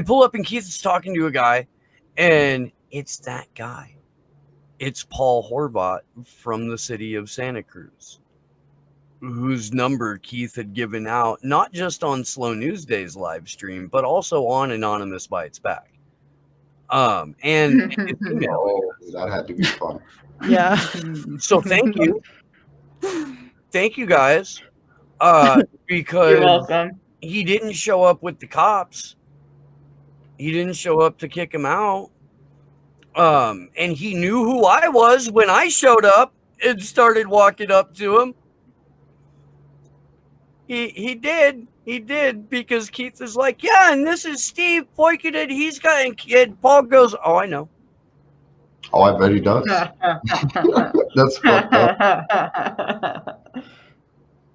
pull up, and Keith is talking to a guy, and it's that guy. It's Paul Horvat from the city of Santa Cruz, whose number Keith had given out, not just on Slow News Day's live stream, but also on Anonymous Bites Back. And that had to be fun. Yeah. So thank you. Thank you guys. Because you're welcome. He didn't show up with the cops. He didn't show up to kick him out. And he knew who I was when I showed up and started walking up to him. He did, because Keith is like, yeah, and this is Steve Poiketed. He's got, and Paul goes, oh, I know. Oh, I bet he does. That's fucked up.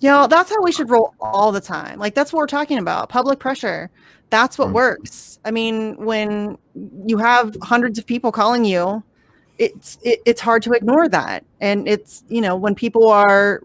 Yeah, that's how we should roll all the time. Like, that's what we're talking about. Public pressure. That's what works. I mean, when you have hundreds of people calling you, it's hard to ignore that. And it's, when people are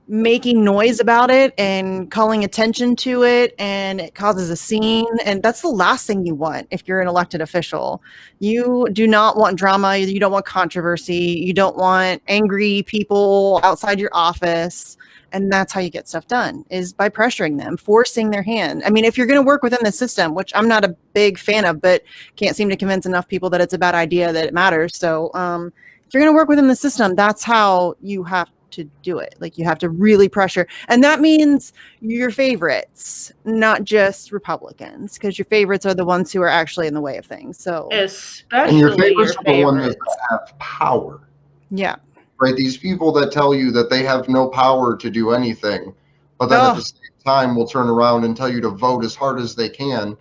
making noise about it and calling attention to it, and it causes a scene, and that's the last thing you want if you're an elected official. You do not want drama, you don't want controversy, you don't want angry people outside your office. And that's how you get stuff done, is by pressuring them, forcing their hand. I mean, if you're going to work within the system, which I'm not a big fan of, but can't seem to convince enough people that it's a bad idea that it matters. So if you're going to work within the system, that's how you have to do it. Like, you have to really pressure. And that means your favorites, not just Republicans, because your favorites are the ones who are actually in the way of things. So especially and your favorites your are the ones favorites. that have power. Yeah. Right? These people that tell you that they have no power to do anything, but then at the same time will turn around and tell you to vote as hard as they can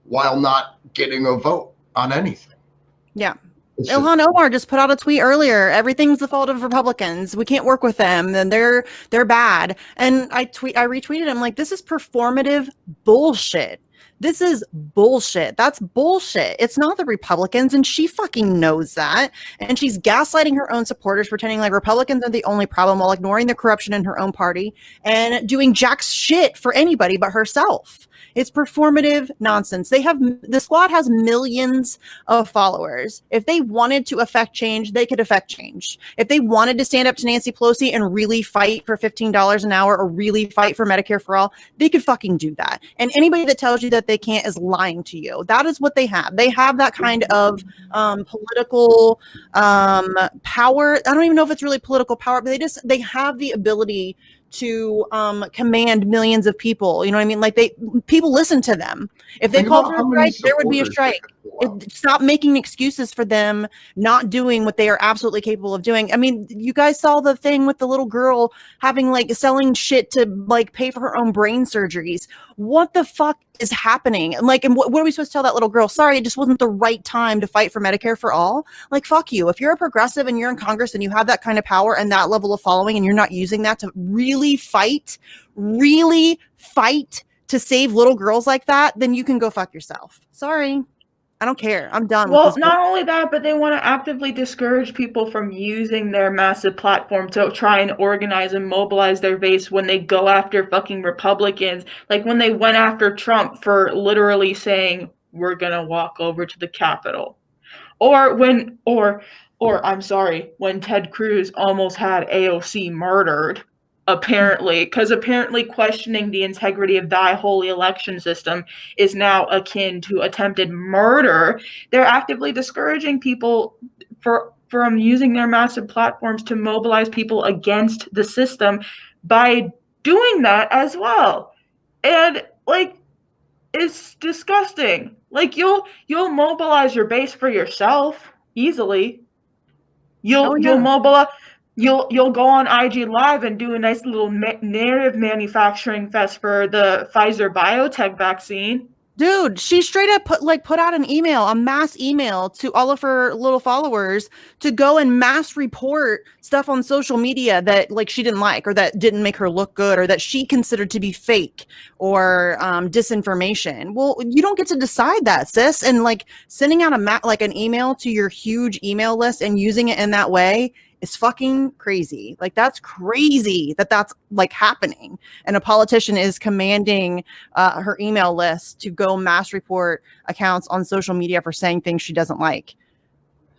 while not getting a vote on anything. Yeah. Ilhan Omar just put out a tweet earlier. Everything's the fault of Republicans. We can't work with them, and they're bad. And I retweeted him like, this is performative bullshit. This is bullshit. That's bullshit. It's not the Republicans, and she fucking knows that. And she's gaslighting her own supporters, pretending like Republicans are the only problem while ignoring the corruption in her own party and doing jack shit for anybody but herself. It's performative nonsense. The squad has millions of followers. If they wanted to affect change, they could affect change. If they wanted to stand up to Nancy Pelosi and really fight for $15 an hour or really fight for Medicare for all, they could fucking do that. And anybody that tells you that they can't is lying to you. That is what they have. They have that kind of political power. I don't even know if it's really political power, but they have the ability to command millions of people. You know what I mean? Like, people listen to them. If they called for a strike, there would be a strike. Stop making excuses for them not doing what they are absolutely capable of doing. I mean, you guys saw the thing with the little girl having selling shit to pay for her own brain surgeries. What the fuck is happening? And what are we supposed to tell that little girl? Sorry, it just wasn't the right time to fight for Medicare for all. Fuck you. If you're a progressive and you're in Congress and you have that kind of power and that level of following, and you're not using that to really fight to save little girls like that, then you can go fuck yourself. Sorry. I don't care. I'm done. Well, not only that, but they want to actively discourage people from using their massive platform to try and organize and mobilize their base when they go after fucking Republicans. Like when they went after Trump for literally saying, we're going to walk over to the Capitol. Or I'm sorry, when Ted Cruz almost had AOC murdered. Apparently questioning the integrity of thy holy election system is now akin to attempted murder. They're actively discouraging people from using their massive platforms to mobilize people against the system by doing that as well. And it's disgusting. You'll mobilize your base for yourself easily. You'll mobilize. You'll go on IG Live and do a nice little narrative manufacturing fest for the Pfizer biotech vaccine. Dude, she straight up put out an email, a mass email to all of her little followers to go and mass report stuff on social media that she didn't like, or that didn't make her look good, or that she considered to be fake or disinformation. Well, you don't get to decide that, sis. And sending out an email to your huge email list and using it in that way is fucking crazy. That's crazy that's happening. And a politician is commanding her email list to go mass report accounts on social media for saying things she doesn't like.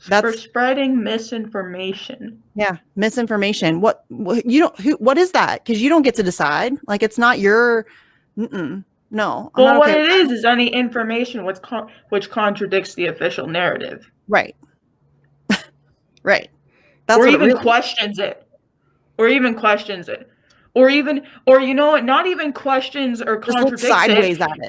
That's for spreading misinformation. Yeah, misinformation. What is that? Because you don't get to decide. It's not your. No. Well, what it is any information which contradicts the official narrative. Right. Right. Or even questions it. Or you know what? Not even questions or contradicts sideways it. At it.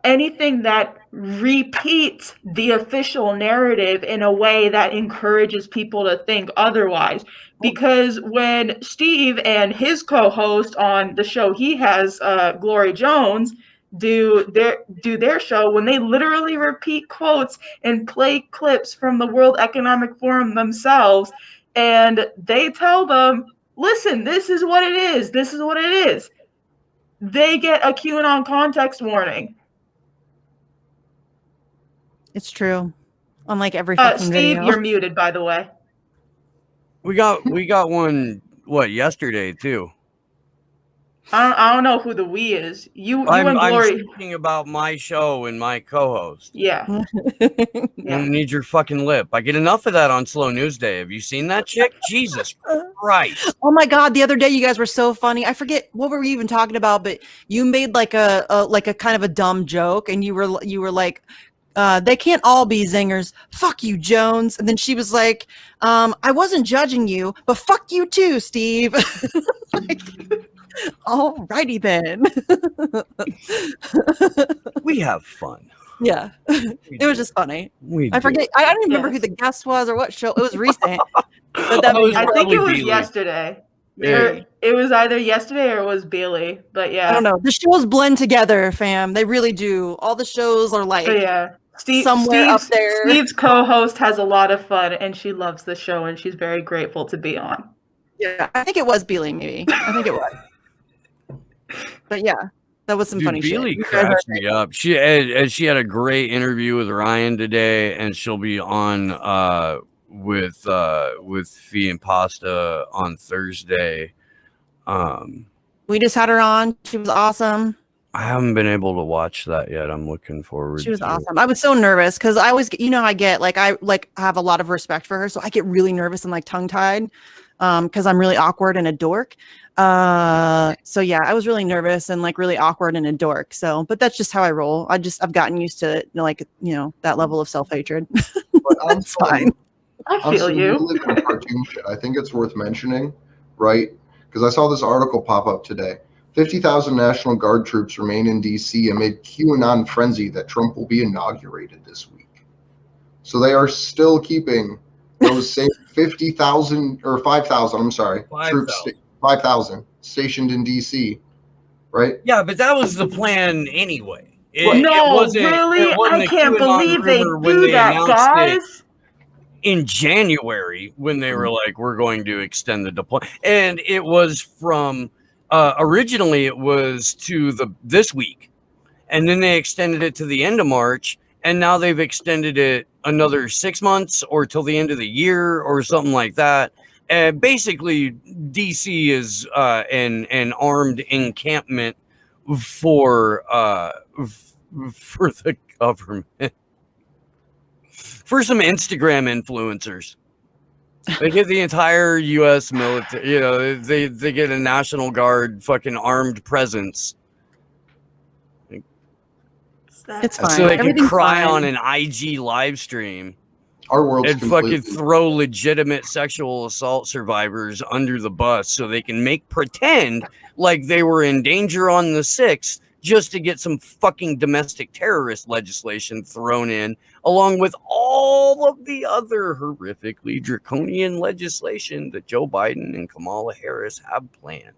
Anything that repeats the official narrative in a way that encourages people to think otherwise. Because when Steve and his co-host on the show he has, Glory Jones, do their show, when they literally repeat quotes and play clips from the World Economic Forum themselves, and they tell them, listen, this is what it is. This is what it is. They get a QAnon context warning. It's true. On like every fucking Steve, video. you're muted, by the way. We got one, yesterday too. I don't know who the we is. You I'm and Glory. speaking about my show and my co-host. Yeah. I don't need your fucking lip. I get enough of that on Slow News Day. Have you seen that chick? Jesus Christ. Oh my God. The other day you guys were so funny. I forget what were we even talking about, but you made like a kind of a dumb joke and you were like, they can't all be zingers. Fuck you, Jones. And then she was like, I wasn't judging you, but fuck you too, Steve. Like, alrighty then. We have fun. Yeah. It was just funny. I forget. I don't even remember who the guest was or what show. It was recent. But that I think it was Bailey. yesterday. Yeah. It was either yesterday or it was Bailey. But yeah. I don't know. The shows blend together, fam. They really do. All the shows are like somewhere up there. Steve's co-host has a lot of fun and she loves the show and she's very grateful to be on. Yeah, I think it was Bailey, maybe. I think it was. But yeah, that was some funny Bailey shit. cracks me up. She had a great interview with Ryan today, and she'll be on with Fee and Pasta on Thursday. We just had her on. She was awesome. I haven't been able to watch that yet. I'm looking forward. She was awesome. I was so nervous because I always, I get like I have a lot of respect for her, so I get really nervous and like tongue tied because I'm really awkward and a dork. So yeah, I was really nervous and like really awkward and a dork. So, but that's just how I roll. I've gotten used to like, that level of self-hatred. It's fine. I feel you. Cartoon shit. I think it's worth mentioning, right? Because I saw this article pop up today. 50,000 National Guard troops remain in D.C. amid QAnon frenzy that Trump will be inaugurated this week. So they are still keeping those same 50,000 or 5,000, I'm sorry, 5, troops, 5,000 stationed in D.C., right? Yeah, but that was the plan anyway. Really? I can't believe they do that, guys. In January, when they were like, we're going to extend the deployment. And it was from, originally it was to this week. And then they extended it to the end of March. And now they've extended it another 6 months or till the end of the year or something like that. And basically, DC is an armed encampment for the government. For some Instagram influencers. They get the entire U.S. military, they get a National Guard fucking armed presence. It's fine. So they can cry on an IG live stream. Our world's and fucking throw legitimate sexual assault survivors under the bus so they can pretend like they were in danger on the 6th just to get some fucking domestic terrorist legislation thrown in, along with all of the other horrifically draconian legislation that Joe Biden and Kamala Harris have planned.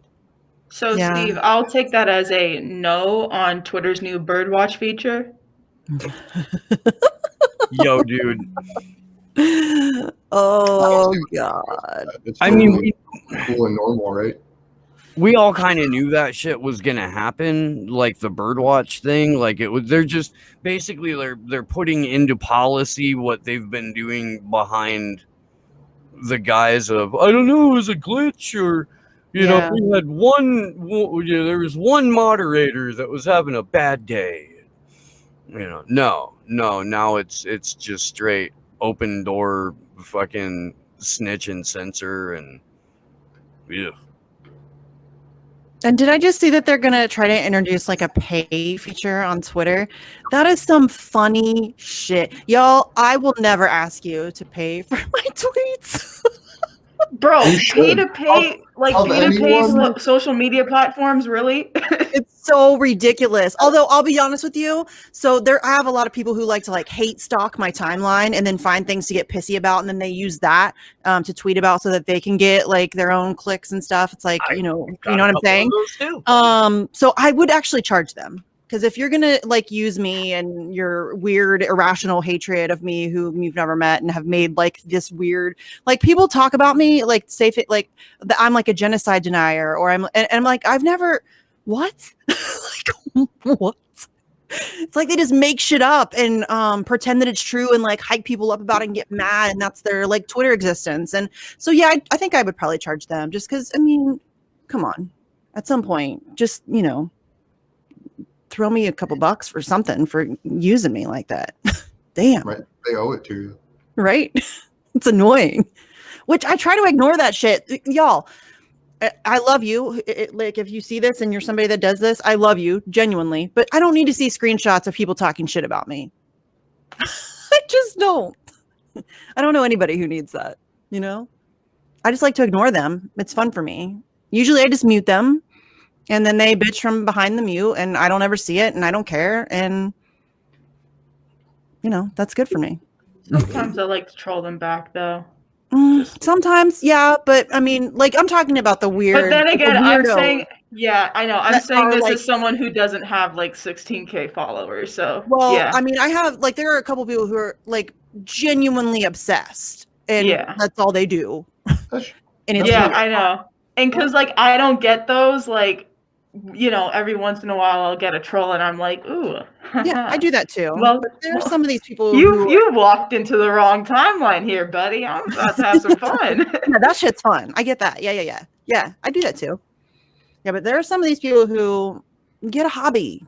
So, yeah. Steve, I'll take that as a no on Twitter's new Birdwatch feature. Yo, dude. Oh, God. I mean, cool and normal, right? We all kind of knew that shit was gonna happen, like the Birdwatch thing. Like it was, they're just basically they're putting into policy what they've been doing behind the guise of, I don't know, it was a glitch, or we had there was one moderator that was having a bad day. No, now it's just straight open door fucking snitch and censor and yeah. And did I just see that they're going to try to introduce like a pay feature on Twitter? That is some funny shit. Y'all, I will never ask you to pay for my tweets. Bro, pay to pay social media platforms, really? It's so ridiculous. Although I'll be honest with you, so I have a lot of people who like to like hate stalk my timeline and then find things to get pissy about, and then they use that to tweet about so that they can get like their own clicks and stuff. It's like, you know what I'm saying? So I would actually charge them Because if you're gonna like use me and your weird irrational hatred of me, whom you've never met and have made like this weird, like people talk about me, like say like that I'm like a genocide denier, or and I'm like I've never what like what. It's like they just make shit up and pretend that it's true and like hype people up about it and get mad, and that's their like Twitter existence. And so yeah, I think I would probably charge them just because I mean, come on, at some point, just throw me a couple bucks for something for using me like that. Damn. Right. They owe it to you. Right? It's annoying. Which I try to ignore that shit. Y'all, I love you. Like if you see this and you're somebody that does this, I love you genuinely, but I don't need to see screenshots of people talking shit about me. I just don't. I don't know anybody who needs that, I just like to ignore them. It's fun for me. Usually I just mute them and then they bitch from behind the mute and I don't ever see it and I don't care. And that's good for me. Sometimes I like to troll them back though. Sometimes, yeah, but I mean, like I'm talking about the weird. But then again, I'm saying, yeah, I know. I'm saying this is someone who doesn't have like 16K followers. So, well, yeah. I mean, I have like there are a couple people who are like genuinely obsessed, and that's all they do. And it's weird. I know. And because like I don't get those, like every once in a while I'll get a troll, and I'm like, ooh. Yeah, I do that too. Well, but there are some of these people. You walked into the wrong timeline here, buddy. I'm about to have some fun. Yeah, that shit's fun. I get that. Yeah. I do that too. Yeah, but there are some of these people who get a hobby.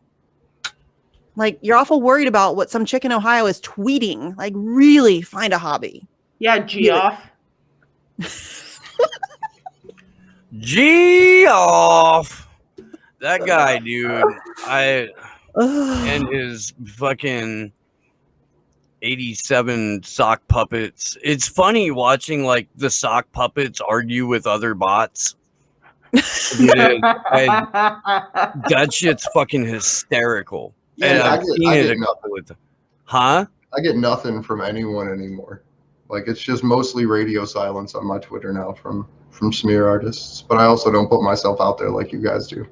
Like you're awful worried about what some chick in Ohio is tweeting. Like really find a hobby. Yeah, Geoff. Geoff. That guy, dude. And his fucking 87 sock puppets. It's funny watching like the sock puppets argue with other bots. That shit's fucking hysterical. Yeah, and I get nothing with huh? I get nothing from anyone anymore. Like it's just mostly radio silence on my Twitter now from smear artists. But I also don't put myself out there like you guys do.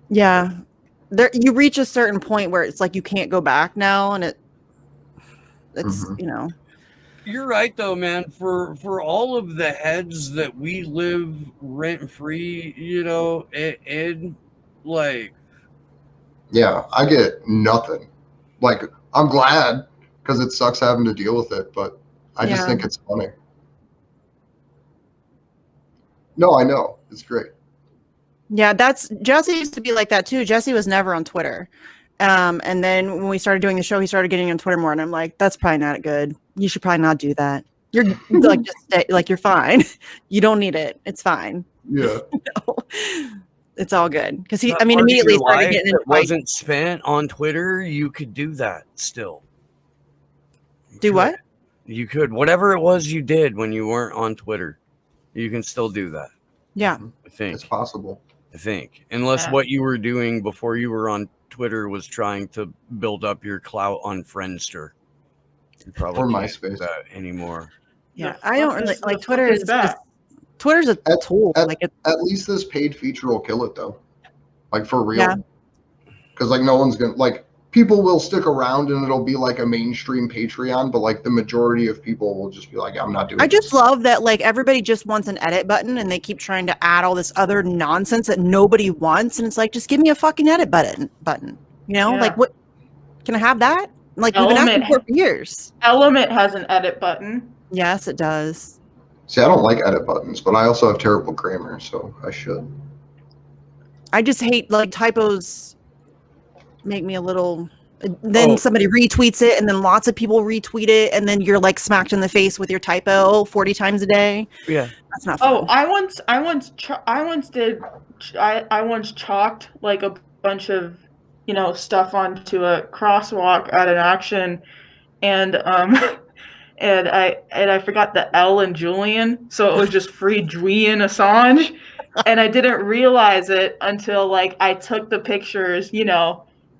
Yeah. You reach a certain point where it's like you can't go back now, and it's You're right though, man. For all of the heads that we live rent free, and like, yeah, I get nothing. Like I'm glad because it sucks having to deal with it, but I just think it's funny. No, I know it's great. Yeah, Jesse used to be like that too. Jesse was never on Twitter. And then when we started doing the show, he started getting on Twitter more. And I'm like, that's probably not good. You should probably not do that. You're like, just stay, like, you're fine. You don't need it. It's fine. Yeah. It's all good. Because immediately started getting into wasn't spent on Twitter. You could do that still. What? You could. Whatever it was you did when you weren't on Twitter, you can still do that. Yeah. I think. It's possible. I think. Unless what you were doing before you were on Twitter was trying to build up your clout on Friendster. You probably or can't MySpace do that anymore. Yeah, I don't really like Twitter. Twitter's a tool. At least this paid feature will kill it though. Like for real. Because like no one's gonna like people will stick around and it'll be like a mainstream Patreon, but like the majority of people will just be like, I'm not doing I just love that like everybody just wants an edit button and they keep trying to add all this other nonsense that nobody wants. And it's like, just give me a fucking edit button. Like what can I have that? Like we've been asking for years. Element has an edit button. Yes, it does. See, I don't like edit buttons, but I also have terrible grammar, so I should. I just hate like typos make me a little then somebody retweets it and then lots of people retweet it and then you're like smacked in the face with your typo 40 times a day. Yeah, that's not fun. I once chalked like a bunch of stuff onto a crosswalk at an action, and and I forgot the L in Julian, so it was just free Julian Assange, and I didn't realize it until like I took the pictures,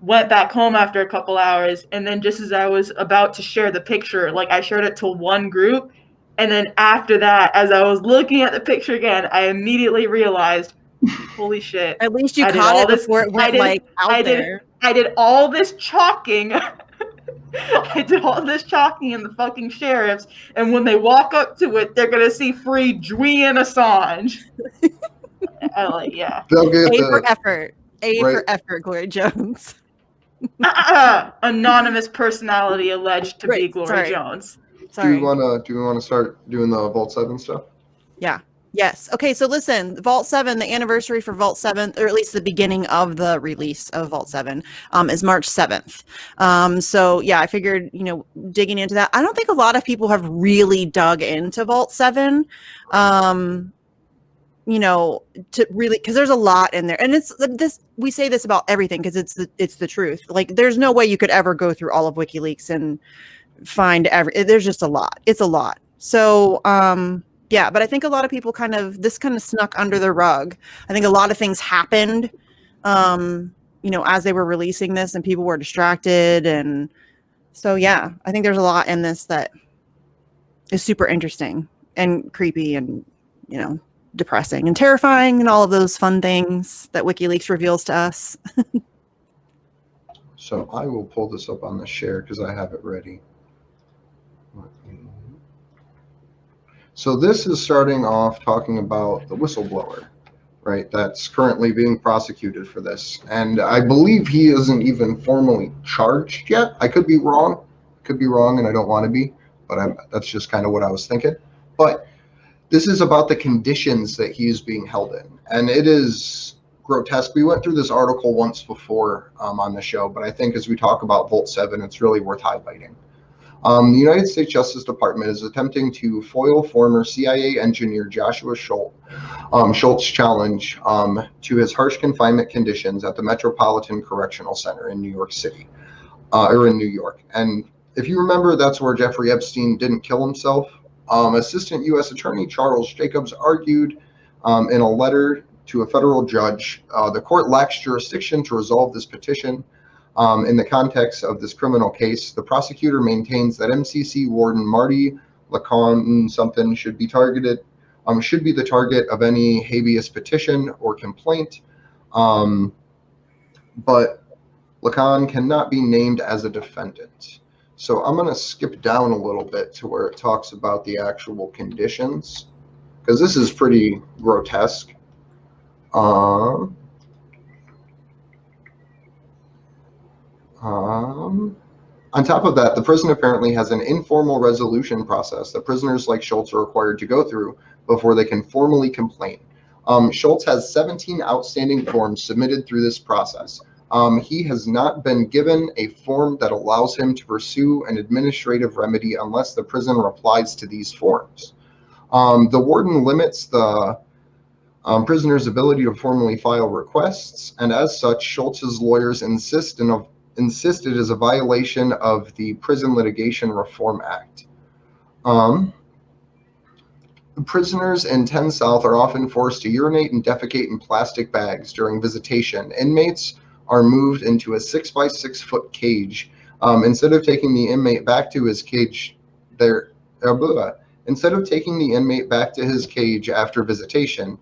went back home after a couple hours, and then just as I was about to share the picture, like I shared it to one group, and then after that, as I was looking at the picture again, I immediately realized, Holy shit. At least you I did caught all it this- before it went like out there. I did all this chalking. I did all this chalking in the fucking sheriffs, and when they walk up to it, they're gonna see free Julian Assange. Yeah. They'll get A for the effort. A right. for effort, Gloria Jones. Anonymous personality alleged to be Right, Gloria sorry. Jones. Do Sorry. we wanna start doing the Vault 7 stuff? Yeah. Yes. Okay. So listen, Vault 7, the anniversary for Vault 7, or at least the beginning of the release of Vault 7, is March 7th. So yeah, I figured, digging into that. I don't think a lot of people have really dug into Vault 7. To really, because there's a lot in there, and it's this. We say this about everything because it's the truth. Like, there's no way you could ever go through all of WikiLeaks and find there's just a lot. It's a lot. So yeah, but I think a lot of people kind of snuck under the rug. I think a lot of things happened as they were releasing this, and people were distracted, and so yeah, I think there's a lot in this that is super interesting and creepy and depressing and terrifying and all of those fun things that WikiLeaks reveals to us. So I will pull this up on the share because I have it ready. So this is starting off talking about the whistleblower, right? That's currently being prosecuted for this. And I believe he isn't even formally charged yet. I could be wrong. And I don't want to be, but that's just kind of what I was thinking. But this is about the conditions that he is being held in. And it is grotesque. We went through this article once before on the show, but I think as we talk about Vault 7, it's really worth highlighting. The United States Justice Department is attempting to foil former CIA engineer Joshua Schultz's challenge to his harsh confinement conditions at the Metropolitan Correctional Center in New York City, or in New York. And if you remember, that's where Jeffrey Epstein didn't kill himself. Assistant U.S. Attorney Charles Jacobs argued in a letter to a federal judge, the court lacks jurisdiction to resolve this petition. In the context of this criminal case, the prosecutor maintains that MCC Warden Marty Lacan should be the target of any habeas petition or complaint, but Lacan cannot be named as a defendant. So I'm going to skip down a little bit to where it talks about the actual conditions, because this is pretty grotesque. On top of that, the prison apparently has an informal resolution process that prisoners like Schultz are required to go through before they can formally complain. Schultz has 17 outstanding forms submitted through this process. He has not been given a form that allows him to pursue an administrative remedy unless the prison replies to these forms. The warden limits the prisoner's ability to formally file requests, and as such, Schultz's lawyers insist it is a violation of the Prison Litigation Reform Act. Prisoners in 10 South are often forced to urinate and defecate in plastic bags during visitation. Inmates are moved into a 6x6 foot cage. Instead of taking the inmate back to his cage, instead of taking the inmate back to his cage after visitation,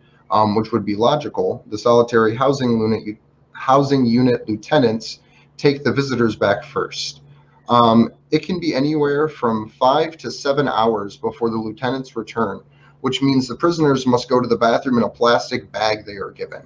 which would be logical, the solitary housing unit lieutenants take the visitors back first. It can be anywhere from 5 to 7 hours before the lieutenants return, which means the prisoners must go to the bathroom in a plastic bag they are given.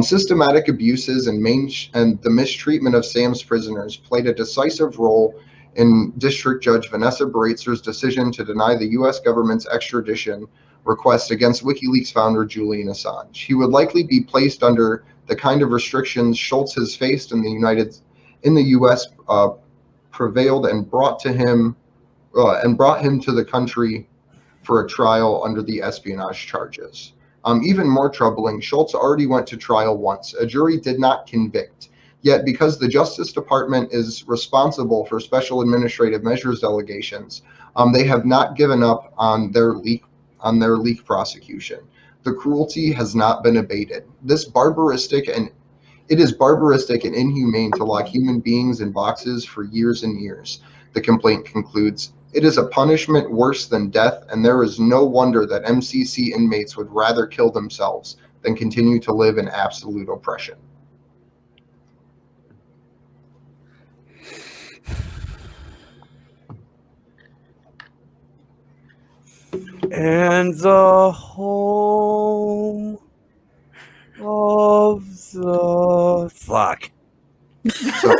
Systematic abuses and the mistreatment of SAM's prisoners played a decisive role in District Judge Vanessa Baratzer's decision to deny the U.S. government's extradition request against WikiLeaks founder Julian Assange. He would likely be placed under the kind of restrictions Schultz has faced in the U.S. Prevailed and brought him to the country for a trial under the espionage charges. Even more troubling, Schultz already went to trial once. A jury did not convict. Yet, because the Justice Department is responsible for special administrative measures delegations, they have not given up on their leak prosecution. The cruelty has not been abated. It is barbaristic and inhumane to lock human beings in boxes for years and years. The complaint concludes, it is a punishment worse than death, and there is no wonder that MCC inmates would rather kill themselves than continue to live in absolute oppression. And the home of the fuck. So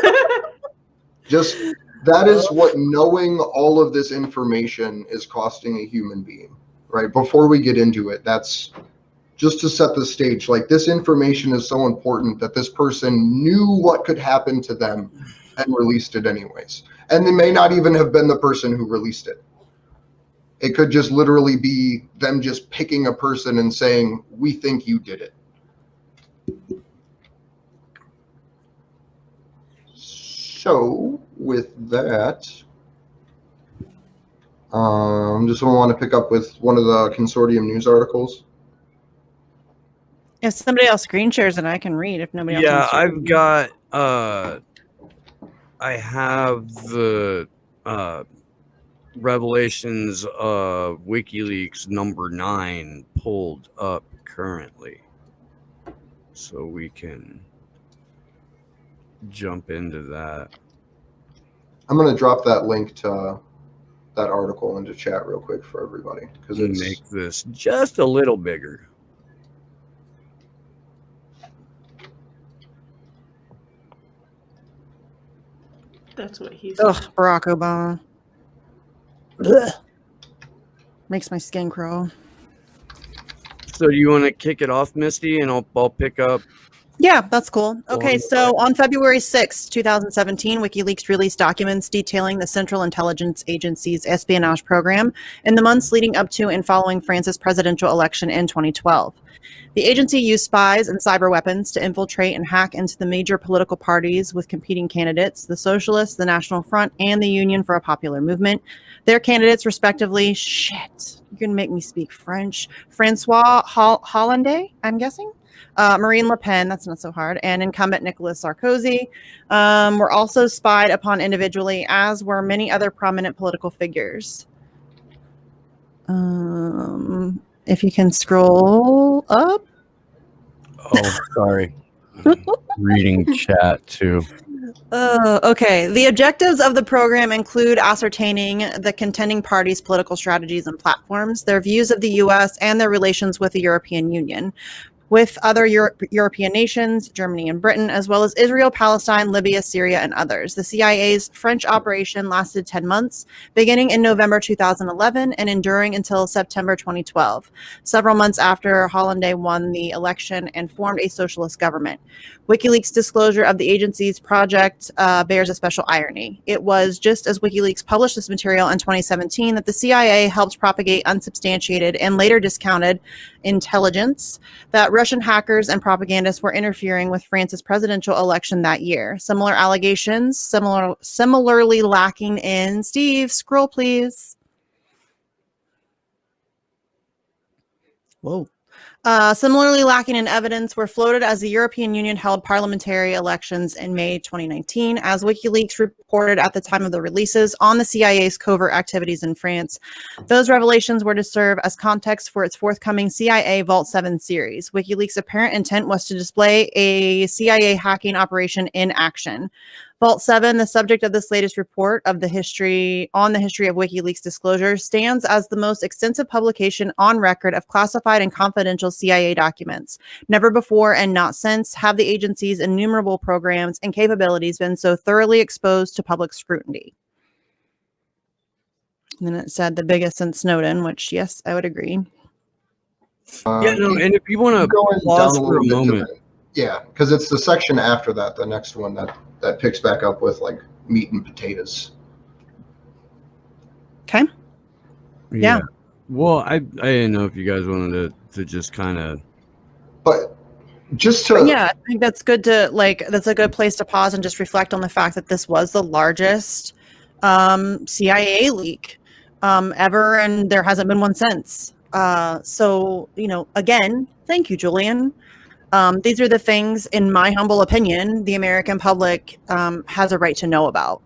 just that is what knowing all of this information is costing a human being, right? Before we get into it, that's just to set the stage. Like, this information is so important that this person knew what could happen to them and released it anyways. And they may not even have been the person who released it. It could just literally be them just picking a person and saying, we think you did it. So with that, just want to pick up with one of the consortium news articles. If somebody else screen shares it, I can read. If nobody else wants to I've read. got I have the revelations of WikiLeaks number 9 pulled up currently, so we can jump into that. I'm going to drop that link to that article into chat real quick for everybody, because it's Make this just a little bigger. That's what he said. Ugh, Barack Obama. Ugh. Makes my skin crawl. So do you want to kick it off, Misty, and I'll pick up? Yeah, that's cool. Okay, Well, so on February 6, 2017, WikiLeaks released documents detailing the Central Intelligence Agency's espionage program in the months leading up to and following France's presidential election in 2012. The agency used spies and cyber weapons to infiltrate and hack into the major political parties with competing candidates, the Socialists, the National Front, and the Union for a Popular Movement. Their candidates, respectively, you're going to make me speak French, Francois Hollande, I'm guessing, Marine Le Pen, that's not so hard, and incumbent Nicolas Sarkozy were also spied upon individually, as were many other prominent political figures. If you can scroll up. Oh, sorry. Reading chat too. Okay. The objectives of the program include ascertaining the contending parties' political strategies and platforms, their views of the U.S., and their relations with the European Union, with other European nations, Germany and Britain, as well as Israel, Palestine, Libya, Syria, and others. The CIA's French operation lasted 10 months, beginning in November 2011 and enduring until September 2012, several months after Hollande won the election and formed a socialist government. WikiLeaks' disclosure of the agency's project bears a special irony. It was just as WikiLeaks published this material in 2017 that the CIA helped propagate unsubstantiated and later discounted intelligence that Russian hackers and propagandists were interfering with France's presidential election that year. Similar allegations, similarly lacking in... Steve, scroll please. Whoa. Similarly lacking in evidence were floated as the European Union held parliamentary elections in May 2019, as WikiLeaks reported at the time of the releases on the CIA's covert activities in France. Those revelations were to serve as context for its forthcoming CIA Vault 7 series. WikiLeaks' apparent intent was to display a CIA hacking operation in action. Vault 7, the subject of this latest report of the history of WikiLeaks disclosure, stands as the most extensive publication on record of classified and confidential CIA documents. Never before and not since have the agency's innumerable programs and capabilities been so thoroughly exposed to public scrutiny. And then it said the biggest since Snowden, which, yes, I would agree. And if you want to pause for a moment. Yeah, because it's the section after that, the next one that picks back up with like meat and potatoes. Okay. Yeah. Well, I didn't know if you guys wanted to just kind of. But just to. Yeah, I think that's good to that's a good place to pause and just reflect on the fact that this was the largest CIA leak ever, and there hasn't been one since. So, again, thank you, Julian. These are the things, in my humble opinion, the American public has a right to know about.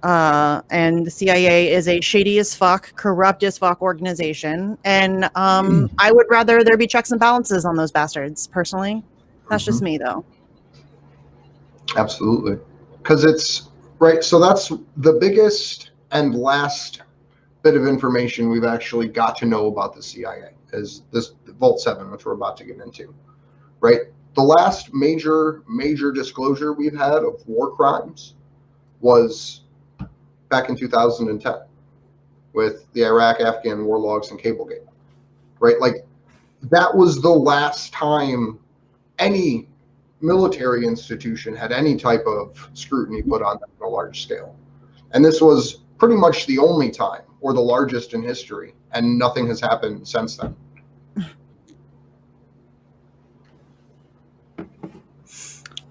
And the CIA is a shady as fuck, corrupt as fuck organization. And I would rather there be checks and balances on those bastards, personally. That's just me, though. Absolutely. Because it's, right, so that's the biggest and last bit of information we've actually got to know about the CIA, is this Vault 7, which we're about to get into, right? The last major disclosure we've had of war crimes was back in 2010 with the Iraq-Afghan war logs and Cablegate, right? Like, that was the last time any military institution had any type of scrutiny put on them on a large scale. And this was pretty much the only time, or the largest in history, and nothing has happened since then.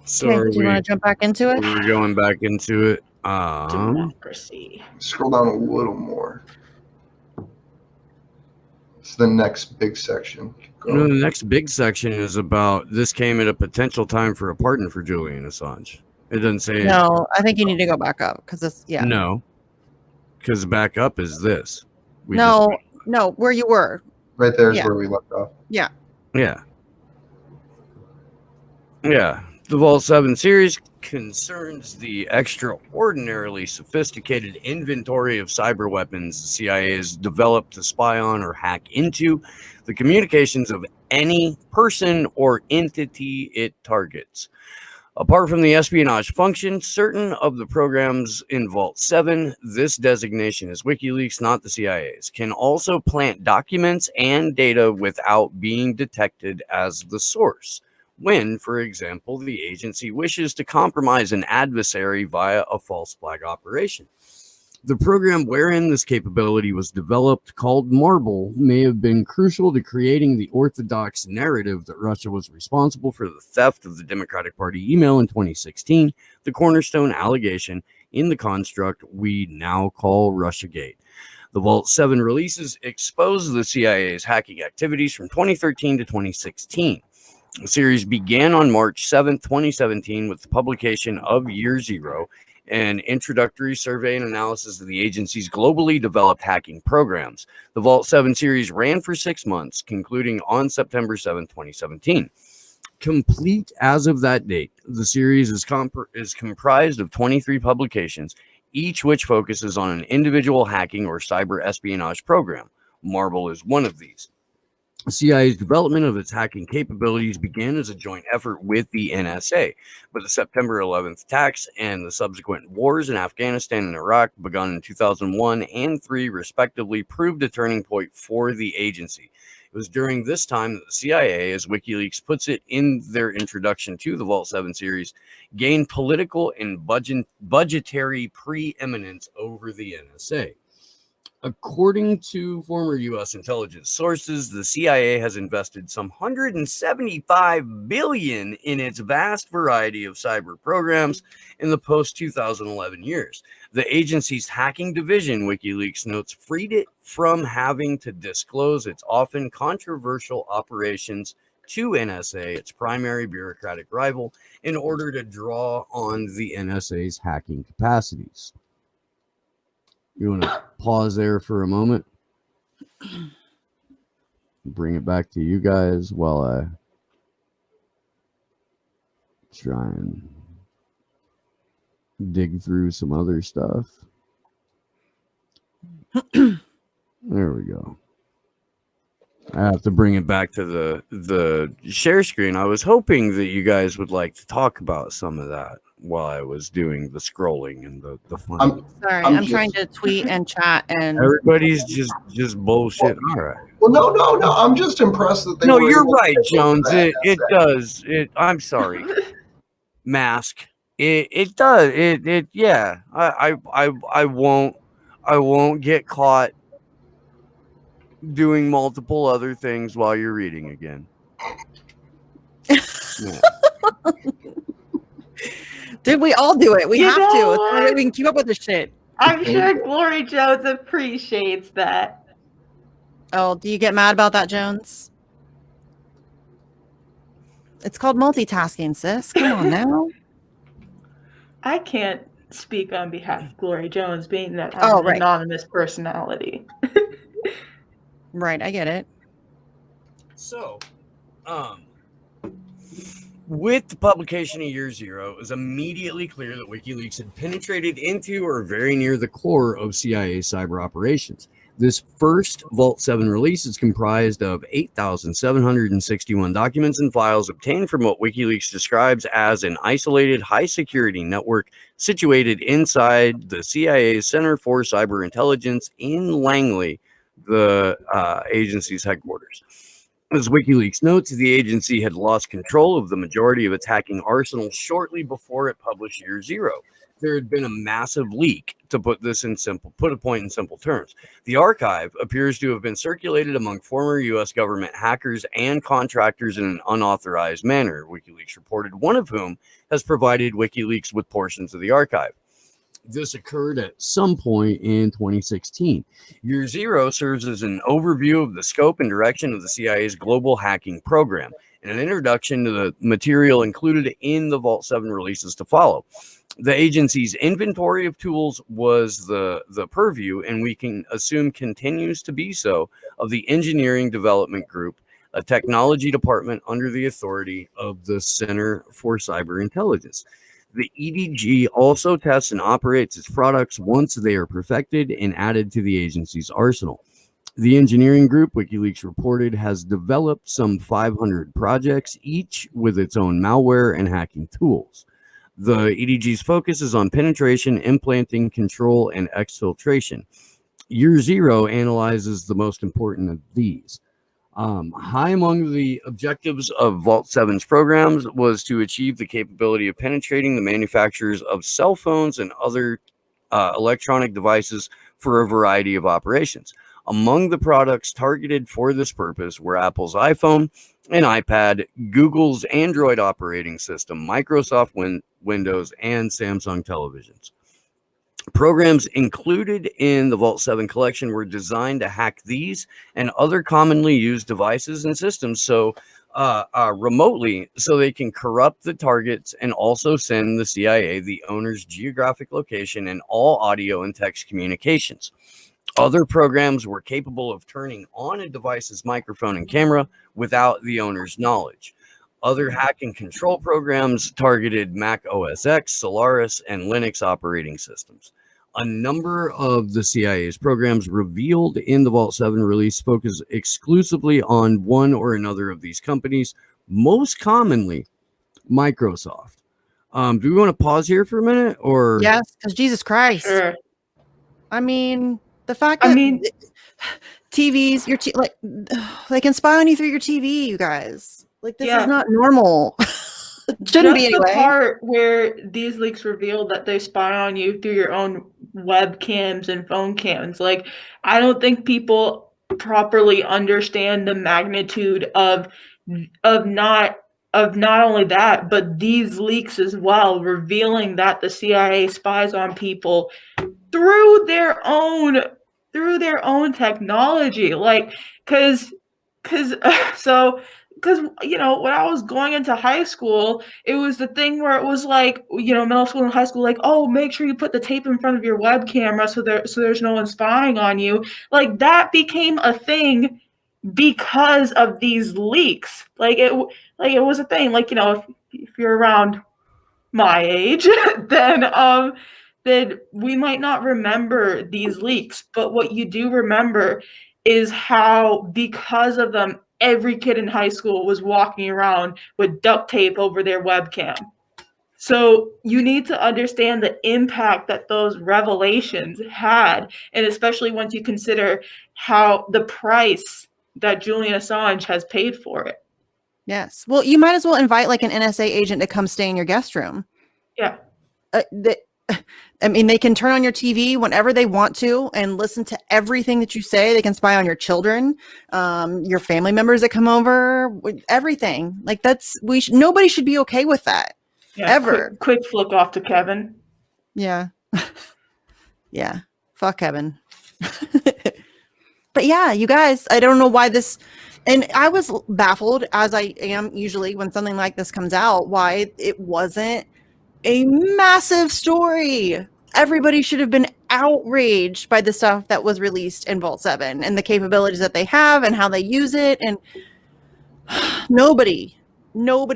So Okay, do you want to jump back into it? we're going back into it. Democracy. Scroll down a little more. It's the next big section. No, the next big section is about this came at a potential time for a pardon for Julian Assange. It doesn't say No, I think you need to go back up because it's No, because back up is this. No, where you were. Right there is Yeah. where we left off. Yeah. The Vault 7 series concerns the extraordinarily sophisticated inventory of cyber weapons the CIA has developed to spy on or hack into the communications of any person or entity it targets. Apart from the espionage function, certain of the programs in Vault 7, this designation is WikiLeaks, not the CIA's, can also plant documents and data without being detected as the source. When, for example, the agency wishes to compromise an adversary via a false flag operation. The program wherein this capability was developed, called Marble, may have been crucial to creating the orthodox narrative that Russia was responsible for the theft of the Democratic Party email in 2016, the cornerstone allegation in the construct we now call Russiagate. The Vault 7 releases expose the CIA's hacking activities from 2013 to 2016. The series began on March 7, 2017, with the publication of Year Zero, an introductory survey and analysis of the agency's globally developed hacking programs. The Vault 7 series ran for 6 months, concluding on September 7, 2017. Complete as of that date, the series is comprised of 23 publications, each which focuses on an individual hacking or cyber espionage program. Marble is one of these. The CIA's development of its hacking capabilities began as a joint effort with the NSA, but the September 11th attacks and the subsequent wars in Afghanistan and Iraq, begun in 2001 and 3 respectively, proved a turning point for the agency. It was during this time that the CIA, as WikiLeaks puts it in their introduction to the Vault 7 series, gained political and budgetary preeminence over the NSA. According to former U.S. intelligence sources, the CIA has invested some $175 billion in its vast variety of cyber programs in the post-2011 years. The agency's hacking division, WikiLeaks notes, freed it from having to disclose its often controversial operations to NSA, its primary bureaucratic rival, in order to draw on the NSA's hacking capacities. You want to pause there for a moment? Bring it back to you guys while I try and dig through some other stuff. There we go. I have to bring it back to the share screen. I was hoping that you guys would like to talk about some of that while I was doing the scrolling and the fun. Sorry, I'm trying to tweet and chat, and everybody's just bullshit. All right. Well, no. I'm just impressed that they. No, were you're able right, to Jones. that It does. I'm sorry. Mask. It does. Yeah. I won't get caught doing multiple other things while you're reading again. Yeah. Dude, we all do it. We have to. It's the only way What? we can keep up with this shit. I'm sure Glory Jones appreciates that. Oh, do you get mad about that, Jones? It's called multitasking, sis. Come on now. I can't speak on behalf of Gloria Jones, being that I'm Oh, an right. anonymous personality. Right, I get it. So, with the publication of Year Zero, it was immediately clear that WikiLeaks had penetrated into or very near the core of CIA cyber operations. This first Vault 7 release is comprised of 8,761 documents and files obtained from what WikiLeaks describes as an isolated high-security network situated inside the CIA's Center for Cyber Intelligence in Langley, the agency's headquarters. As WikiLeaks notes, the agency had lost control of the majority of its hacking arsenal shortly before it published Year Zero. There had been a massive leak, to put a point in simple terms. The archive appears to have been circulated among former U.S. government hackers and contractors in an unauthorized manner, WikiLeaks reported, one of whom has provided WikiLeaks with portions of the archive. This occurred at some point in 2016. Year Zero serves as an overview of the scope and direction of the CIA's global hacking program and an introduction to the material included in the Vault 7 releases to follow. The agency's inventory of tools was the purview, and we can assume continues to be so, of the Engineering Development Group, a technology department under the authority of the Center for Cyber Intelligence. The EDG also tests and operates its products once they are perfected and added to the agency's arsenal. The engineering group, WikiLeaks reported, has developed some 500 projects, each with its own malware and hacking tools. The EDG's focus is on penetration, implanting, control, and exfiltration. Year Zero analyzes the most important of these. High among the objectives of Vault 7's programs was to achieve the capability of penetrating the manufacturers of cell phones and other electronic devices for a variety of operations. Among the products targeted for this purpose were Apple's iPhone and iPad, Google's Android operating system, Microsoft Windows, and Samsung televisions. Programs included in the Vault 7 collection were designed to hack these and other commonly used devices and systems remotely, so they can corrupt the targets and also send the CIA the owner's geographic location and all audio and text communications. Other programs were capable of turning on a device's microphone and camera without the owner's knowledge. Other hack and control programs targeted Mac OS X, Solaris, and Linux operating systems. A number of the CIA's programs revealed in the Vault 7 release focus exclusively on one or another of these companies, most commonly Microsoft. Do we want to pause here for a minute? Or Yes, because Jesus Christ. Sure. I mean, the fact that TVs, they can spy on you through your TV, you guys. Like, this is not normal. Shouldn't be anyway. The part where these leaks reveal that they spy on you through your own webcams and phone cams. Like, I don't think people properly understand the magnitude of not only that, but these leaks as well, revealing that the CIA spies on people through their own technology. Like, because when I was going into high school, it was the thing where it was like, middle school and high school, like, oh, make sure you put the tape in front of your web camera so there's no one spying on you. Like, that became a thing because of these leaks. It was a thing. Like, if you're around my age, then we might not remember these leaks, but what you do remember is how, because of them, every kid in high school was walking around with duct tape over their webcam. So you need to understand the impact that those revelations had, and especially once you consider how the price that Julian Assange has paid for it. Yes. Well, you might as well invite like an NSA agent to come stay in your guest room. Yeah. They can turn on your TV whenever they want to and listen to everything that you say. They can spy on your children, your family members that come over, everything. Like, nobody should be okay with that. Yeah, ever. Quick flick off to Kevin. Yeah. Yeah. Fuck Kevin. But yeah, you guys, I don't know why this, and I was baffled, as I am usually when something like this comes out, why it wasn't a massive story. Everybody should have been outraged by the stuff that was released in Vault 7 and the capabilities that they have and how they use it. And nobody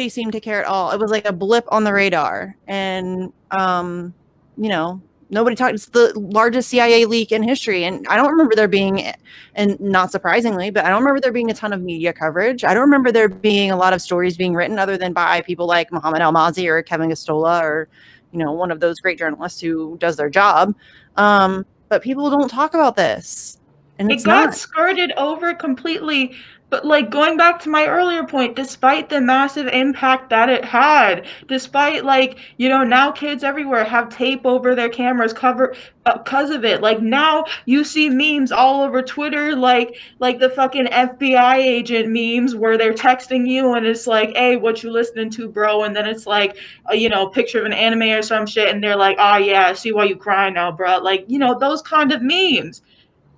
seemed to care at all. It was like a blip on the radar. And, you know, nobody talked. It's the largest CIA leak in history. And I don't remember there being, and not surprisingly, but I don't remember there being a ton of media coverage. I don't remember there being a lot of stories being written other than by people like Mohammed Almazy or Kevin Gostola or, you know, one of those great journalists who does their job. But people don't talk about this. And it got skirted over completely. But like going back to my earlier point, despite the massive impact that it had, despite like, you know, now kids everywhere have tape over their cameras cover because of it. Like now you see memes all over Twitter, like the fucking FBI agent memes where they're texting you and it's like, hey, what you listening to, bro? And then it's like, you know, picture of an anime or some shit. And they're like, oh yeah, I see why you crying now, bro. Like, you know, those kind of memes.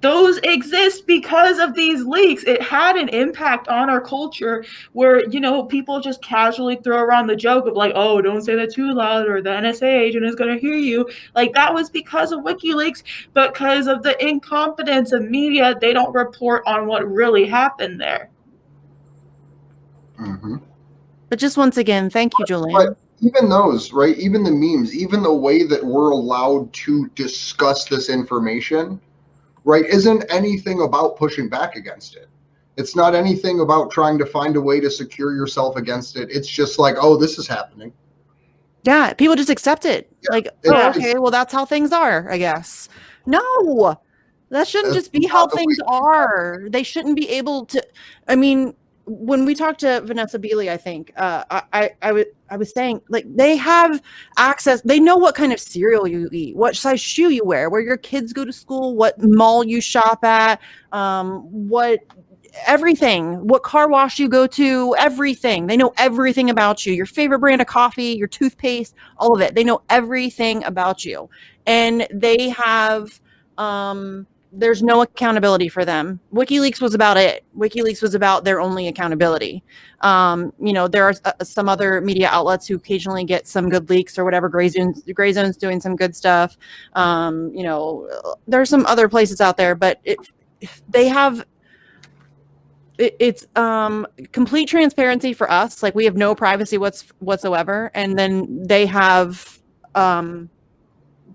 Those exist because of these leaks. It had an impact on our culture where, you know, people just casually throw around the joke of like, oh, don't say that too loud or the NSA agent is going to hear you. Like that was because of WikiLeaks, because of the incompetence of media. They don't report on what really happened there. Mm-hmm. But just once again, thank you, Julian. But even those, right? Even the memes, even the way that we're allowed to discuss this information, right, isn't anything about pushing back against it. It's not anything about trying to find a way to secure yourself against it. It's just like, oh, this is happening. Yeah, people just accept it. Yeah, like, oh, okay, well, that's how things are, I guess. No, that shouldn't just be how things are. They shouldn't be able to. I mean, when we talked to Vanessa Beeley, I think I was saying, like, they have access. They know what kind of cereal you eat, what size shoe you wear, where your kids go to school, what mall you shop at, what everything, what car wash you go to, everything. They know everything about you, your favorite brand of coffee, your toothpaste, all of it. They know everything about you, and they have. There's no accountability for them. WikiLeaks was about it. WikiLeaks was about their only accountability. You know, there are some other media outlets who occasionally get some good leaks or whatever. Gray Zone's doing some good stuff. You know, there's some other places out there, but they have. It's complete transparency for us. Like we have no privacy whatsoever, and then they have.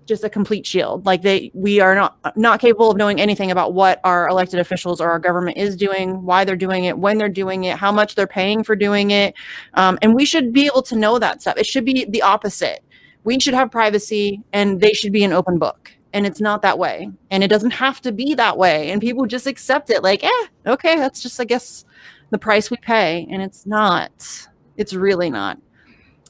Just a complete shield. Like we are not capable of knowing anything about what our elected officials or our government is doing, why they're doing it, when they're doing it, how much they're paying for doing it. And we should be able to know that stuff. It should be the opposite. We should have privacy and they should be an open book. And it's not that way. And it doesn't have to be that way. And people just accept it like, okay, that's just, I guess, the price we pay. And it's not. It's really not.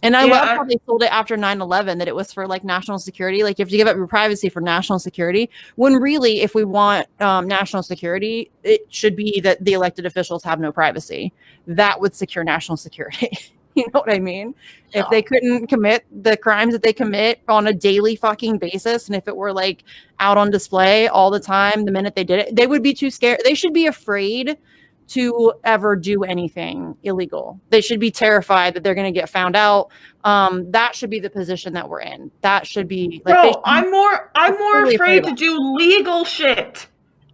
And I love how they sold it after 9/11, that it was for like national security. Like you have to give up your privacy for national security. When really, if we want national security, it should be that the elected officials have no privacy. That would secure national security. You know what I mean? Yeah. If they couldn't commit the crimes that they commit on a daily fucking basis, and if it were like out on display all the time, the minute they did it, they would be too scared. They should be afraid to ever do anything illegal. They should be terrified that they're going to get found out. That should be the position that we're in. That should be like, bro, I'm more afraid to do legal shit.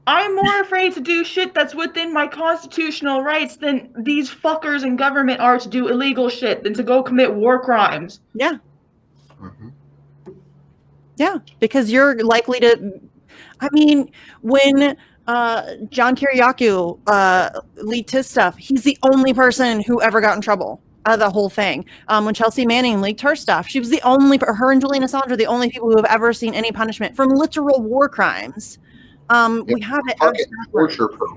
I'm more afraid to do shit that's within my constitutional rights than these fuckers in government are to do illegal shit, than to go commit war crimes. Yeah. Mm-hmm. Yeah, because you're likely to, I mean, when John Kiriakou leaked his stuff, he's the only person who ever got in trouble out of the whole thing. When Chelsea Manning leaked her stuff, she was the only, her and Julian Assange are the only people who have ever seen any punishment from literal war crimes. We have it.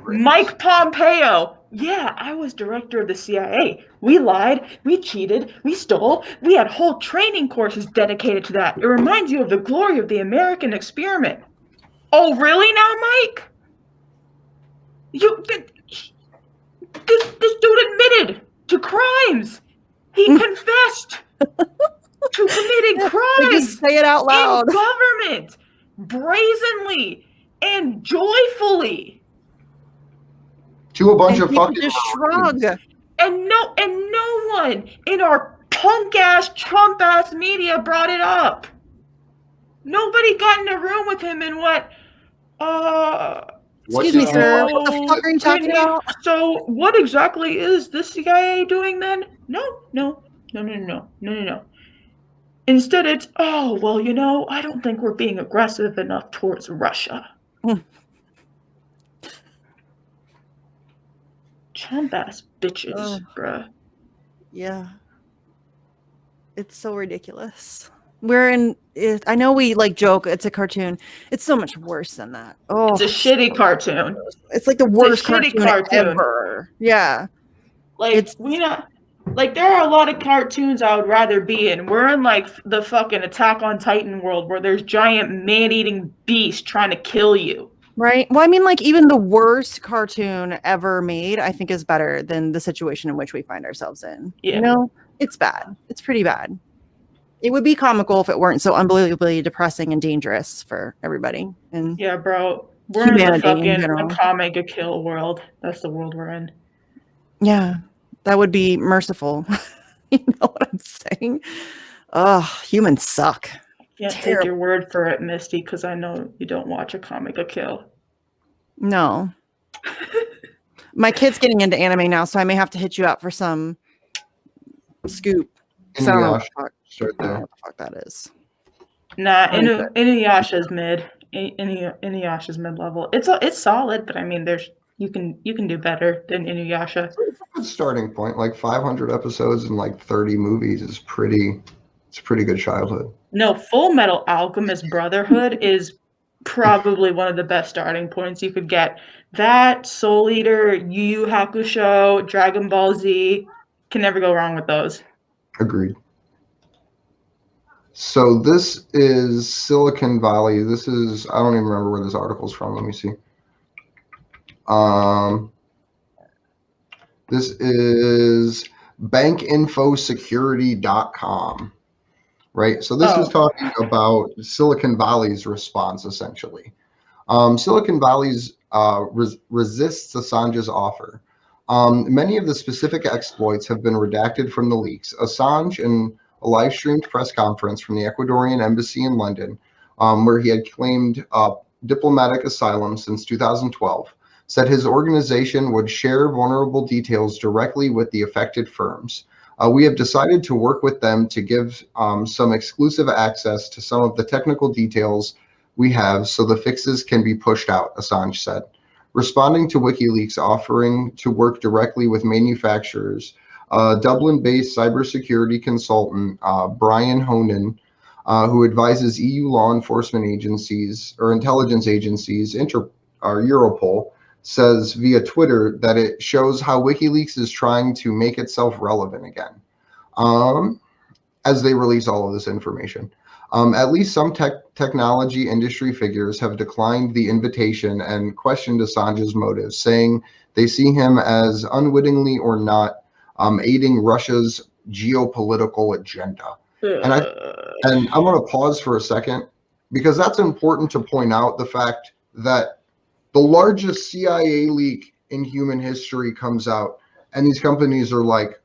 Mike Pompeo. Yeah, I was director of the CIA. We lied, we cheated, we stole. We had whole training courses dedicated to that. It reminds you of the glory of the American experiment. Oh, really now, Mike? This dude admitted to crimes. He confessed to committing crimes. Just say it out loud. In government, brazenly and joyfully. To a bunch of fucking just shrug. And no one in our punk-ass, Trump-ass media brought it up. Nobody got in a room with him and went, excuse me, sir. What the fuck are you talking about? So what exactly is the CIA doing then? No. Instead, it's, oh, well, you know, I don't think we're being aggressive enough towards Russia. Trump-ass bitches, bruh. Yeah. It's so ridiculous. I know we like joke, it's a cartoon. It's so much worse than that. Oh, It's a shitty cartoon. It's like the worst shitty cartoon ever. Yeah. Like, there are a lot of cartoons I would rather be in. We're in like the fucking Attack on Titan world where there's giant man-eating beasts trying to kill you. Right. Well, I mean, like even the worst cartoon ever made, I think is better than the situation in which we find ourselves in. Yeah. You know, it's bad. It's pretty bad. It would be comical if it weren't so unbelievably depressing and dangerous for everybody. And yeah, bro. We're in the fucking comic a kill world. That's the world we're in. Yeah. That would be merciful. You know what I'm saying? Oh, humans suck. Can't take your word for it, Misty, because I know you don't watch a comic a kill. No. My kid's getting into anime now, so I may have to hit you up for some scoop. So I don't know what the fuck that is. Nah, Inuyasha's mid. Inuyasha's mid level. It's solid, but I mean, you can do better than Inuyasha. It's a good starting point. Like 500 episodes and like 30 movies is it's a pretty good childhood. No, Full Metal Alchemist Brotherhood is probably one of the best starting points you could get. That, Soul Eater, Yu Yu Hakusho, Dragon Ball Z, can never go wrong with those. Agreed. So this is Silicon Valley. I don't even remember where this article's from. Let me see. This is bankinfosecurity.com, right? So this is talking about Silicon Valley's response, essentially. Silicon Valley's resists Assange's offer. Many of the specific exploits have been redacted from the leaks. Assange, in a live-streamed press conference from the Ecuadorian embassy in London, where he had claimed diplomatic asylum since 2012, said his organization would share vulnerable details directly with the affected firms. We have decided to work with them to give some exclusive access to some of the technical details we have so the fixes can be pushed out, Assange said. Responding to WikiLeaks offering to work directly with manufacturers, Dublin-based cybersecurity consultant Brian Honan, who advises EU law enforcement agencies or intelligence agencies, Europol, says via Twitter that it shows how WikiLeaks is trying to make itself relevant again as they release all of this information. At least some technology industry figures have declined the invitation and questioned Assange's motives, saying they see him as unwittingly or not aiding Russia's geopolitical agenda. And I'm going to pause for a second because that's important to point out the fact that the largest CIA leak in human history comes out, and these companies are like,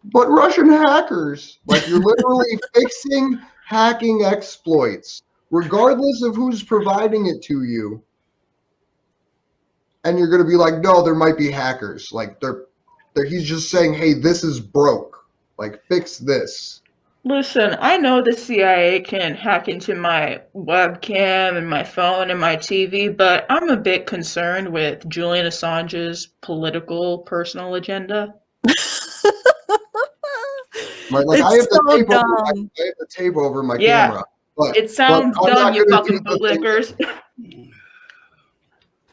but Russian hackers, like you're literally fixing hacking exploits, regardless of who's providing it to you. And you're going to be like, no, there might be hackers. Like he's just saying, hey, this is broke. Like, fix this. Listen, I know the CIA can hack into my webcam and my phone and my TV, but I'm a bit concerned with Julian Assange's political personal agenda. Right, like I have the tape over my camera. But, it sounds dumb, you fucking bootlickers.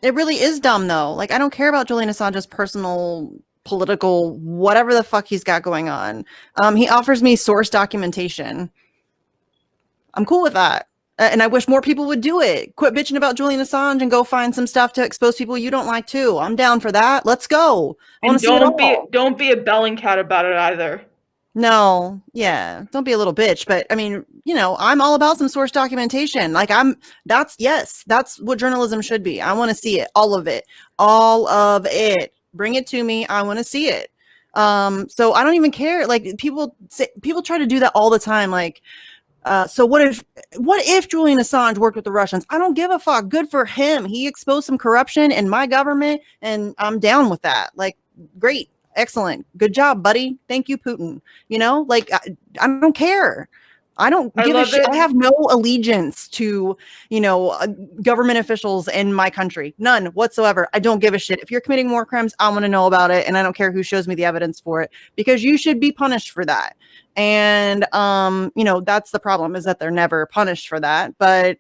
It really is dumb, though. Like, I don't care about Julian Assange's personal political whatever the fuck he's got going on. He offers me source documentation. I'm cool with that. And I wish more people would do it. Quit bitching about Julian Assange and go find some stuff to expose people you don't like too. I'm down for that. Let's go. And don't be a Bellingcat about it either. No, yeah, don't be a little bitch. But I mean, you know, I'm all about some source documentation. Like that's what journalism should be. I want to see it, all of it. Bring it to me. I want to see it. So I don't even care. Like people try to do that all the time. Like, so what if Julian Assange worked with the Russians? I don't give a fuck. Good for him. He exposed some corruption in my government, and I'm down with that. Like, great, excellent, good job, buddy. Thank you, Putin. You know, like I don't care. I don't give a shit. I have no allegiance to, government officials in my country. None whatsoever. I don't give a shit. If you're committing war crimes, I want to know about it. And I don't care who shows me the evidence for it, because you should be punished for that. And, that's the problem, is that they're never punished for that, but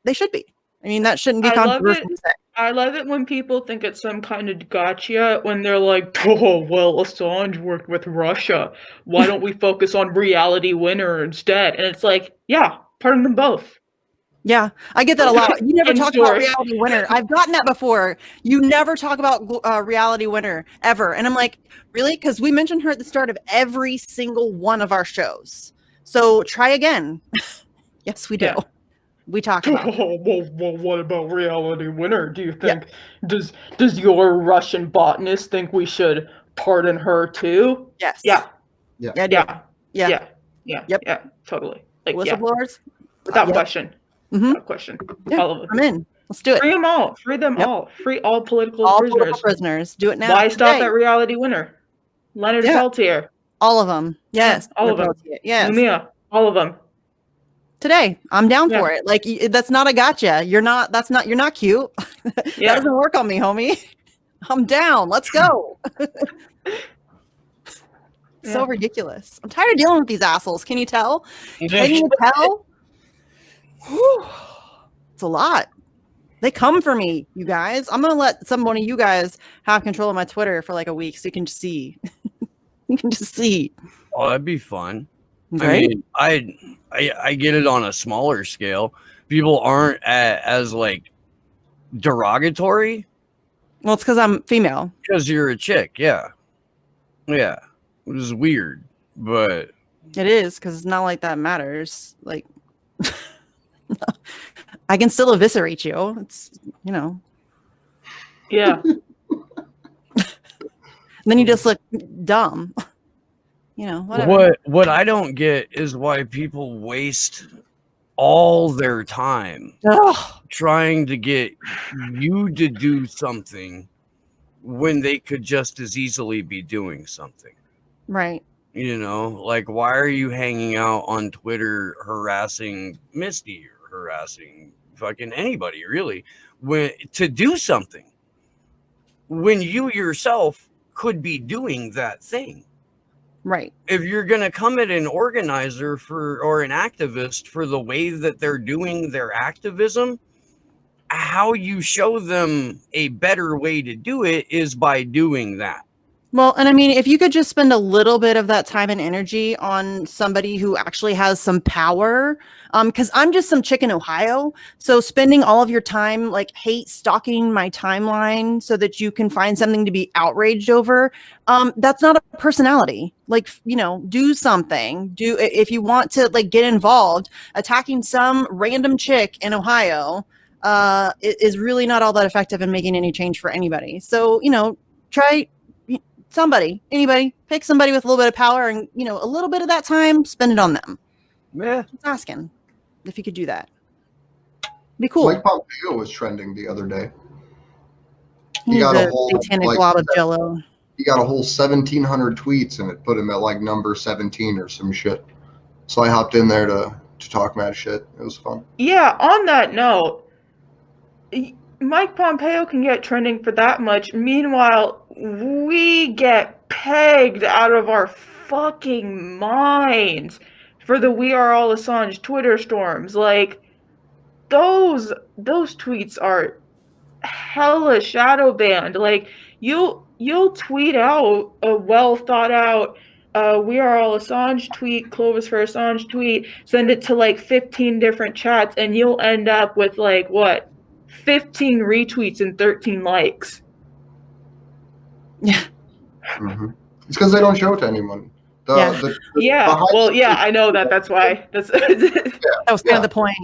they should be. I mean, that shouldn't be controversial to say. I love it when people think it's some kind of gotcha when they're like, oh, well, Assange worked with Russia. Why don't we focus on Reality Winner instead? And it's like, yeah, pardon them both. Yeah, I get that a lot. You never talk about Reality Winner. I've gotten that before. You never talk about Reality Winner ever. And I'm like, really? Because we mentioned her at the start of every single one of our shows. So try again. Yes, we do. Yeah. We talk about. Well, what about Reality Winner? Do you think does your Russian botanist think we should pardon her too? Yes. Yeah. Yeah. Totally. Like, whistleblowers, without question. Mm-hmm. Without question. Yeah, all of them. I'm in. Let's do it. Free them all. Free them all. Free all political prisoners. Political prisoners. Do it now. Why stop at Reality Winner? Leonard Peltier. All of them. Yes. All of them. Peltier. Yes. Lumia. All of them. Today, I'm down for it. Like, that's not a gotcha. You're not cute. That doesn't work on me, homie. I'm down. Let's go. So ridiculous. I'm tired of dealing with these assholes. Can you tell? Can you tell? Whew. It's a lot. They come for me, you guys. I'm going to let one of you guys have control of my Twitter for like a week so you can just see. You can just see. Oh, that'd be fun. Right? I mean, I get it on a smaller scale. People aren't as like derogatory. Well, it's because I'm female. Because you're a chick, yeah. It was weird, but it is, because it's not like that matters. Like, I can still eviscerate you. It's Yeah. Then you just look dumb. Whatever. What I don't get is why people waste all their time trying to get you to do something when they could just as easily be doing something. Right. Like, why are you hanging out on Twitter harassing Misty or harassing fucking anybody, really, to do something when you yourself could be doing that thing? Right. If you're going to come at an organizer or an activist for the way that they're doing their activism, how you show them a better way to do it is by doing that. Well, and I mean, if you could just spend a little bit of that time and energy on somebody who actually has some power, because I'm just some chick in Ohio. So spending all of your time like hate stalking my timeline so that you can find something to be outraged over, that's not a personality. Like, do something. If you want to like get involved, attacking some random chick in Ohio is really not all that effective in making any change for anybody. So, try anybody, pick somebody with a little bit of power and, a little bit of that time, spend it on them. Yeah. Just asking if you could do that. Be cool. Mike Pompeo was trending the other day. He got a whole satanic blob of jello. He got a whole 1,700 tweets and it put him at like number 17 or some shit. So I hopped in there to talk mad shit. It was fun. Yeah, on that note, Mike Pompeo can get trending for that much. Meanwhile, we get pegged out of our fucking minds for the We Are All Assange Twitter storms. Like, those tweets are hella shadow banned. Like, you'll tweet out a well thought out We Are All Assange tweet, Clovis for Assange tweet, send it to like 15 different chats, and you'll end up with like what? 15 retweets and 13 likes. Yeah. Mm-hmm. It's because they don't show it to anyone. I know that. That's why. That was kind of the point.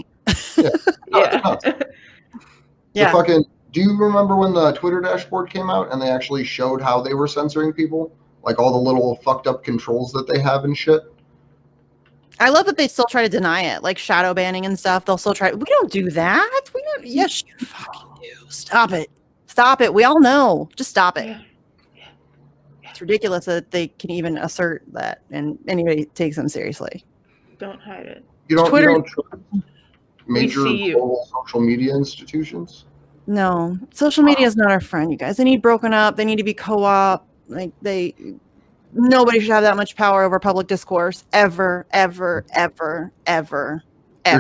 Do you remember when the Twitter dashboard came out and they actually showed how they were censoring people? like all the little fucked up controls that they have and shit. I love that they still try to deny it, like shadow banning and stuff. They'll still try. We don't do that. We don't. Yes, you fucking do. Stop it. Stop it. We all know. Just stop it. Yeah. It's ridiculous that they can even assert that, and anybody takes them seriously. Don't hide it. You don't trust major see you. global social media institutions? No, social media is not our friend, you guys. They need broken up. They need to be co-op. Like nobody should have that much power over public discourse ever. There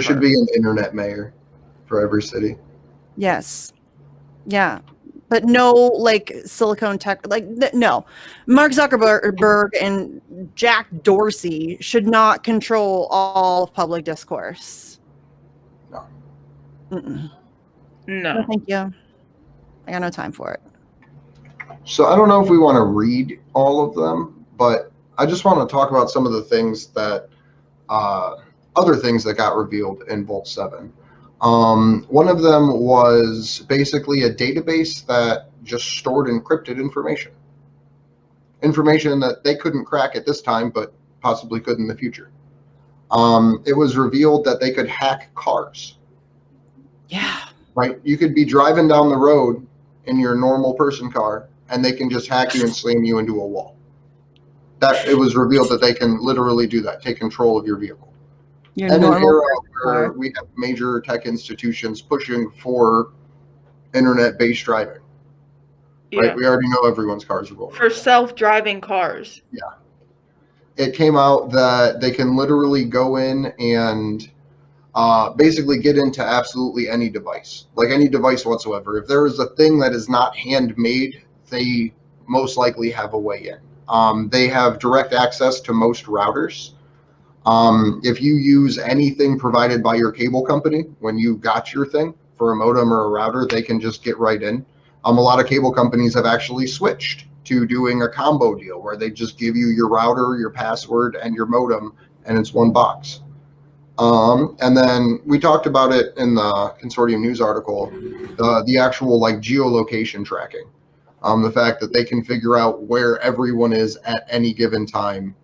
should be an internet mayor for every city. Yes. Yeah. But no, like Silicon Tech, like no. Mark Zuckerberg and Jack Dorsey should not control all of public discourse. No. Mm-mm. No. Thank you. I got no time for it. So I don't know if we want to read all of them, but I just want to talk about some of the things that, other things that got revealed in Vault 7. One of them was basically a database that just stored encrypted information. Information that they couldn't crack at this time, but possibly could in the future. It was revealed that they could hack cars. Yeah. Right? You could be driving down the road in your normal person car, and they can just hack you and slam you into a wall. It was revealed that they can literally do that, take control of your vehicle. Your And an normal era where we have major tech institutions pushing for internet-based driving. Yeah. Right? We already know everyone's cars are going. For self-driving cars. Yeah. It came out that they can literally go in and basically get into absolutely any device, like any device whatsoever. If there is a thing that is not handmade, they most likely have a way in. They have direct access to most routers. If you use anything provided by your cable company, when you got your thing for a modem or a router, they can just get right in. A lot of cable companies have actually switched to doing a combo deal where they just give you your router, your password, and your modem, and it's one box. And then we talked about it in the Consortium News article, the actual like geolocation tracking. The fact that they can figure out where everyone is at any given time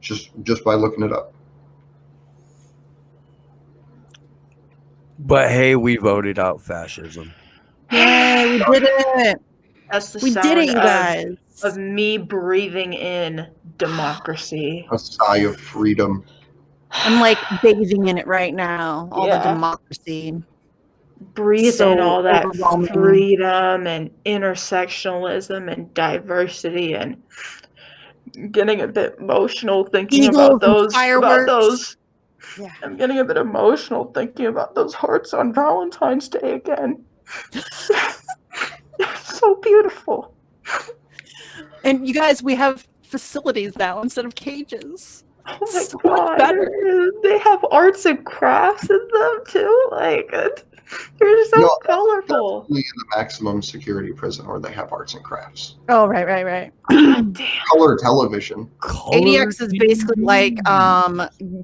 just by looking it up. But hey, we voted out fascism. Yay, we did it. That's the We sound did it, you guys. of me breathing in democracy. A sigh of freedom. I'm like bathing in it right now. All the Yeah. democracy. Breathe So in all that overwhelming. freedom and intersectionalism and diversity, and getting a bit emotional thinking Eagles about and those. fireworks. Yeah. I'm getting a bit emotional thinking about those hearts on Valentine's Day again. So beautiful. And you guys, we have facilities now instead of cages. Oh my So much god. better. They have arts and crafts in them too. Like, they're so No, colorful. Only in the maximum security prison where they have arts and crafts. Oh, right. God damn. Color television. ADX is basically like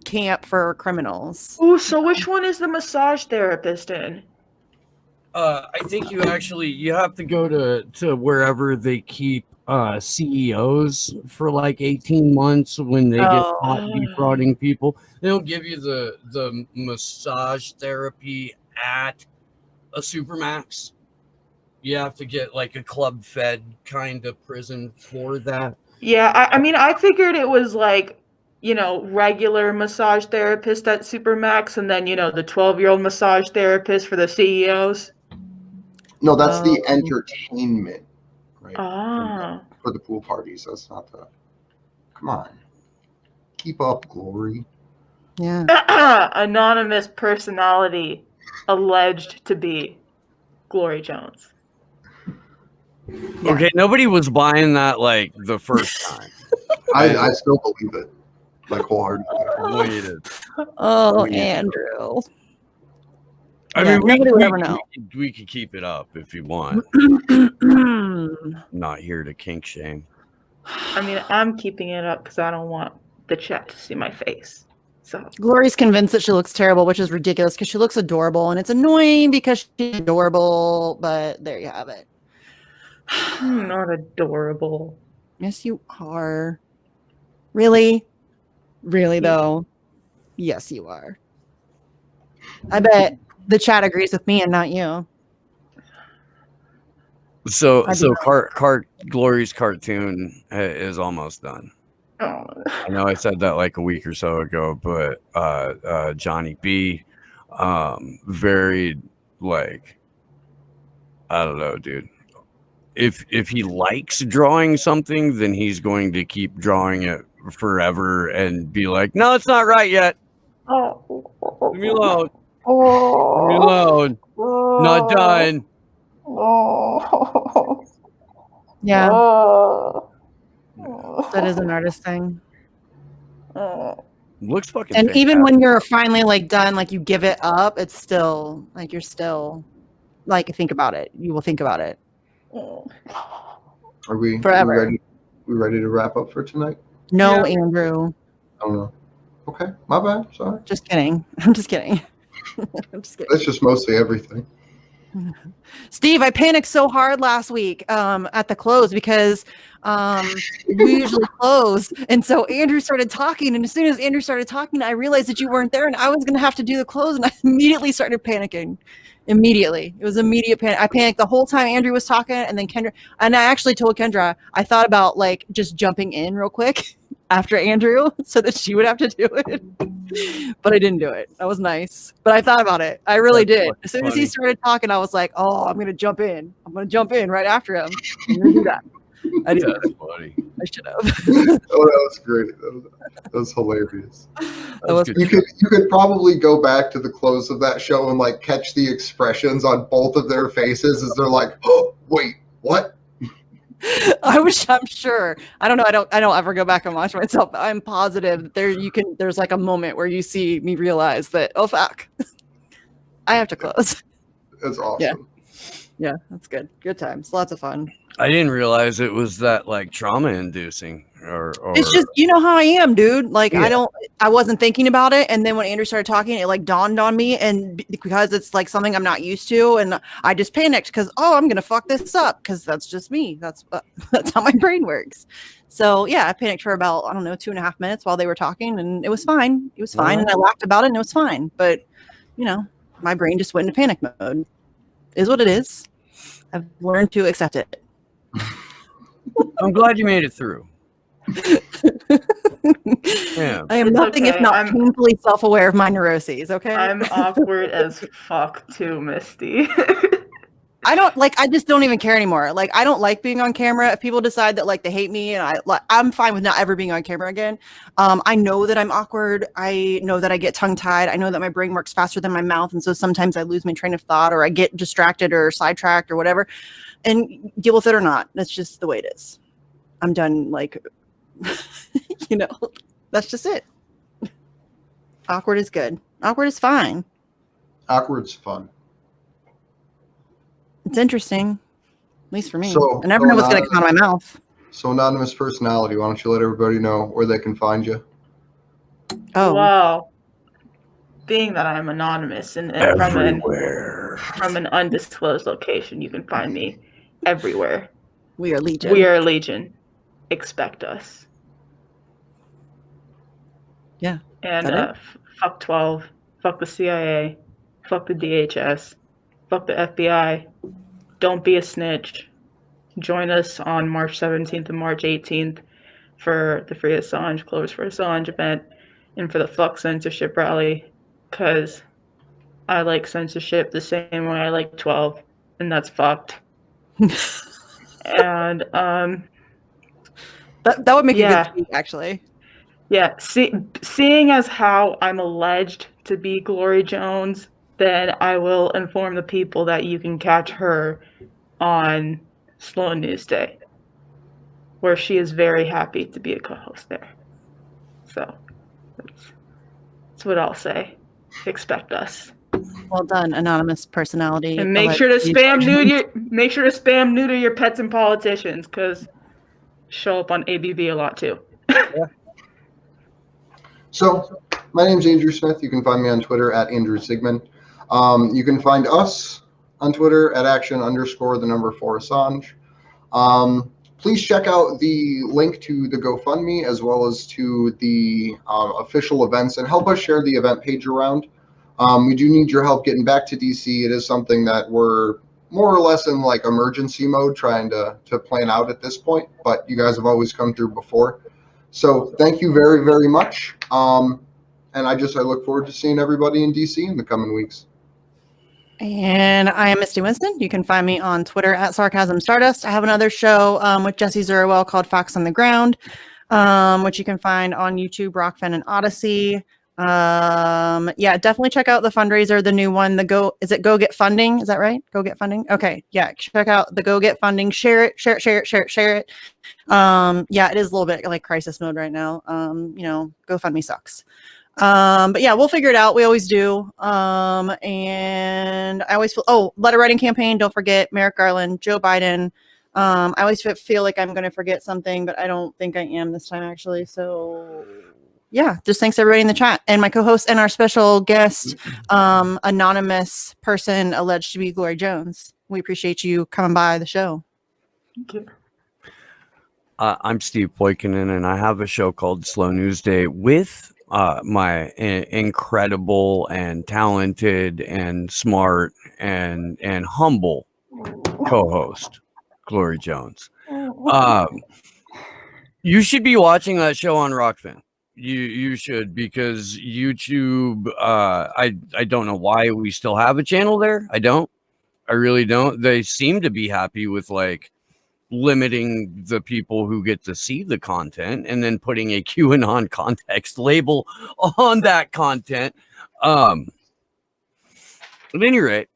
camp for criminals. Ooh, so which one is the massage therapist in? I think you have to go to wherever they keep CEOs for like 18 months when they get caught defrauding people. They don't give you the massage therapy at a Supermax. You have to get like a club fed kind of prison for that. Yeah, I mean, I figured it was like, regular massage therapist at Supermax, and then, the 12-year-old massage therapist for the CEOs. No, that's the entertainment, right? Ah. For the pool parties. That's not the. Come on. Keep up, Glory. Yeah. Anonymous personality alleged to be Glory Jones. Yeah. Okay, nobody was buying that like the first time. I still believe it, like wholeheartedly. Waited. Oh, Yeah. Andrew. I Yeah, mean, nobody would ever know. we could keep it up if you want. Not here to kink shame. I mean, I'm keeping it up because I don't want the chat to see my face. So Glory's convinced that she looks terrible, which is ridiculous because she looks adorable, and it's annoying because she's adorable, but there you have it. I'm not adorable. Yes, you are. Really? Really, though? Yes, you are. I bet the chat agrees with me and not you. So I do Glory's cartoon is almost done. Oh. I know I said that like a week or so ago, but Johnny B, very like, I don't know, dude. If he likes drawing something, then he's going to keep drawing it forever and be like, no, it's not right yet. Leave me alone. Leave me alone. Not done. Yeah. That is an artist thing. Looks fucking And fantastic. even when you're finally like done, like you give it up, it's still like you're still like think about it. You will think about it. Are we Forever. we ready to wrap up for tonight? No, Yeah. Andrew. I don't know. Okay, my bad. Sorry. Just kidding. I'm just kidding. I'm just kidding. That's just mostly everything. Steve, I panicked so hard last week at the close because we usually close. And so Andrew started talking. And as soon as Andrew started talking, I realized that you weren't there and I was going to have to do the close. And I immediately started panicking. Immediately. It was immediate panic. I panicked the whole time Andrew was talking. And then Kendra, and I actually told Kendra, I thought about like just jumping in real quick after Andrew so that she would have to do it. But I didn't do it. That was nice. But I thought about it. I really did. As soon as he started talking, I was like, oh, I'm going to jump in. I'm going to jump in right after him. I'm going to do that. I did. That's funny. I should have. Oh, that was great. That was hilarious. was good. You could probably go back to the close of that show and like catch the expressions on both of their faces as they're like, oh, wait, what? I'm sure. I don't know. I don't ever go back and watch myself. But I'm positive there's like a moment where you see me realize that, oh fuck, I have to close. That's awesome. Yeah, that's good. Good times. Lots of fun. I didn't realize it was that like trauma inducing or It's just, you know how I am, dude. Like Yeah. I wasn't thinking about it. And then when Andrew started talking, it like dawned on me. And because it's like something I'm not used to. And I just panicked because, oh, I'm going to fuck this up. Because that's just me. That's how my brain works. So yeah, I panicked for about, I don't know, 2.5 minutes while they were talking and it was fine. It was fine. And I laughed about it and it was fine. But you know, my brain just went into panic mode. Is what it is. I've learned to accept it. I'm glad you made it through. Yeah. I am It's nothing if okay. not painfully self-aware of my neuroses, okay? I'm awkward as fuck too, Misty. I just don't even care anymore. Like, I don't like being on camera. If people decide that like they hate me and I'm fine with not ever being on camera again. I know that I'm awkward. I know that I get tongue-tied. I know that my brain works faster than my mouth. And so sometimes I lose my train of thought or I get distracted or sidetracked or whatever. And deal with it or not. That's just the way it is. I'm done, like, you know, that's just it. Awkward is good. Awkward is fine. Awkward's fun. It's interesting, at least for me. So- I never know what's going to come out of my mouth. So, anonymous personality, why don't you let everybody know where they can find you? Oh, Well, being that I'm anonymous and Everywhere. from an undisclosed location, you can find me everywhere. we are Legion. We are Legion. Expect us. Yeah. And Got it? fuck 12. Fuck the CIA. Fuck the DHS. Fuck the FBI. Don't be a snitch. Join us on March 17th and March 18th for the Free Assange, Close for Assange event and for the Fuck Censorship rally, because I like censorship the same way I like 12, and that's fucked. And that would make Yeah. a good tweet, actually. yeah, seeing as how I'm alleged to be Glory Jones, then I will inform the people that you can catch her on Sloan News Day, where she is very happy to be a co-host there. So that's what I'll say. Expect us. Well done, anonymous personality. And make sure to spam neuter your pets and politicians, because show up on ABB a lot too. So, my name's Andrew Smith. You can find me on Twitter at Andrew Sigmund. You can find us on Twitter at action_4 Assange. please check out the link to the GoFundMe as well as to the official events, and help us share the event page around. We do need your help getting back to DC. It is something that we're more or less in like emergency mode trying to plan out at this point, but you guys have always come through before. So thank you very, very much. And I look forward to seeing everybody in DC in the coming weeks. And I am Misty Winston. You can find me on Twitter at Sarcasm Stardust. I have another show with Jesse Zerwell called Facts on the Ground, which you can find on YouTube, Rockfin, and Odyssey. Yeah, definitely check out the fundraiser, the new one. Go Get Funding? Is that right? Go Get Funding. Okay, yeah, check out the Go Get Funding. Share it. Yeah, it is a little bit like crisis mode right now. GoFundMe sucks. But yeah, we'll figure it out. We always do. And I always feel, letter writing campaign. Don't forget Merrick Garland, Joe Biden. I always feel like I'm going to forget something, but I don't think I am this time actually. So yeah, just thanks everybody in the chat and my co-host and our special guest, anonymous person alleged to be Glory Jones. We appreciate you coming by the show. Thank you. I'm Steve Poikinen, and I have a show called Slow News Day with my incredible and talented and smart and humble co-host, Glory Jones. You should be watching that show on Rockfin. You should, because YouTube, I don't know why we still have a channel there. I really don't. They seem to be happy with like limiting the people who get to see the content and then putting a QAnon context label on that content. At any rate,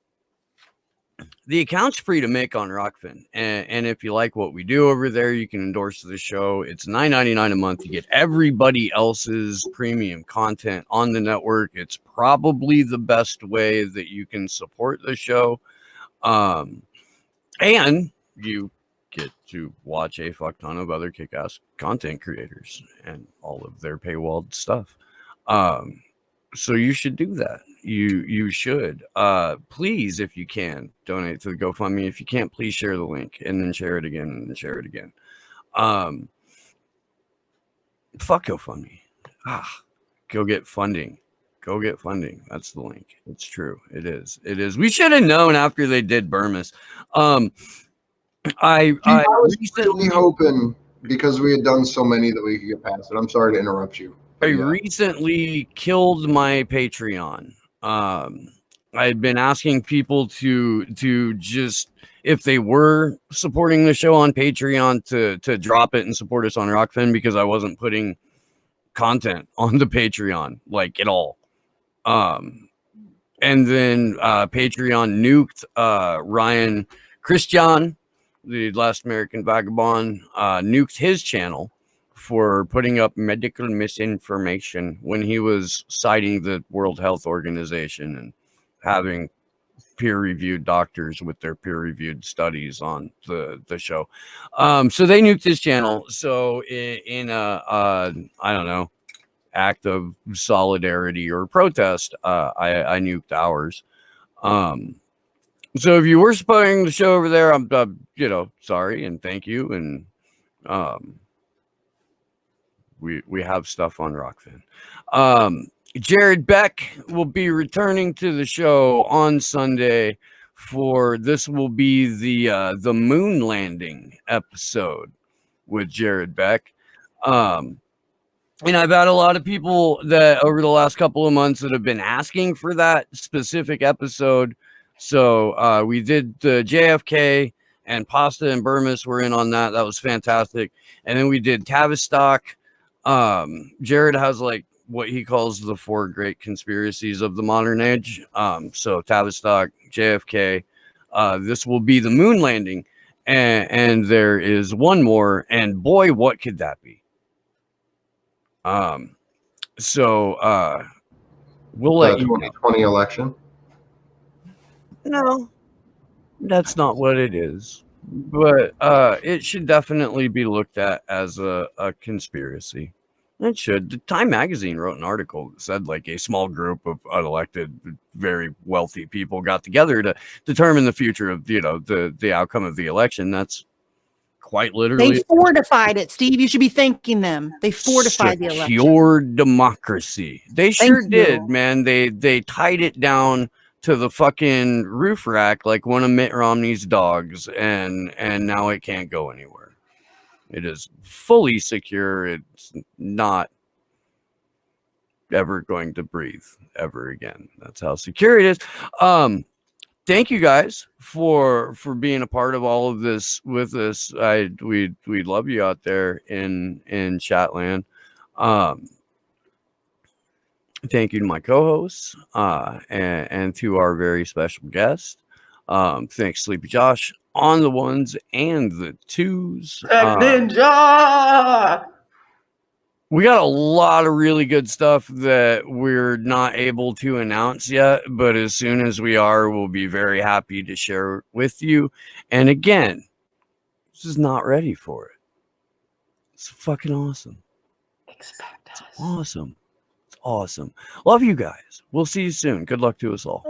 the account's free to make on Rockfin, and if you like what we do over there, you can endorse the show. It's $9.99 a month. You get everybody else's premium content on the network. It's probably the best way that you can support the show, and you get to watch a fuck ton of other kick-ass content creators and all of their paywalled stuff. So you should do that. You should. Please, if you can, donate to the GoFundMe. If you can't, please share the link and then share it again and then share it again. Fuck GoFundMe. Go get funding. Go get funding. That's the link. It's true. It is. We should have known after they did Burmis. I was really hoping, because we had done so many, that we could get past it. I'm sorry to interrupt you. I recently killed my Patreon. I'd been asking people to just, if they were supporting the show on Patreon, to drop it and support us on Rockfin, because I wasn't putting content on the Patreon like at all. And then Patreon nuked Ryan Christian, the last American vagabond, nuked his channel for putting up medical misinformation when he was citing the World Health Organization and having peer-reviewed doctors with their peer-reviewed studies on the show. So they nuked his channel. So in a I don't know, act of solidarity or protest, I nuked ours. So if you were supporting the show over there, I'm sorry and thank you. And we have stuff on Rockfin. Jared Beck will be returning to the show on Sunday this will be the moon landing episode with Jared Beck. And I've had a lot of people that over the last couple of months that have been asking for that specific episode. So we did the JFK, and Pasta and Burmis were in on that. That was fantastic. And then we did Tavistock. Jared has like what he calls the 4 great conspiracies of the modern age. So Tavistock, JFK, this will be the moon landing, and there is one more, and boy, what could that be? So we'll let you know. 2020 election. No, that's not what it is. But it should definitely be looked at as a conspiracy. It should. The Time magazine wrote an article that said like a small group of unelected, very wealthy people got together to determine the future of the outcome of the election. That's quite literally. They fortified it, Steve. You should be thanking them. They fortified the election. Secure democracy. They sure Thank did, you. man. They tied it down to the fucking roof rack like one of Mitt Romney's dogs, and now it can't go anywhere. It is fully secure. It's not ever going to breathe ever again. That's how secure it is. Thank you guys for being a part of all of this with us. We love you out there in Chatland. Thank you to my co-hosts and to our very special guest. Thanks, Sleepy Josh, on the ones and the twos. Tech Ninja! We got a lot of really good stuff that we're not able to announce yet, but as soon as we are, we'll be very happy to share with you. And again, this is not ready for it. It's fucking awesome. Expect us. Awesome. It's awesome. Love you guys. We'll see you soon. Good luck to us all.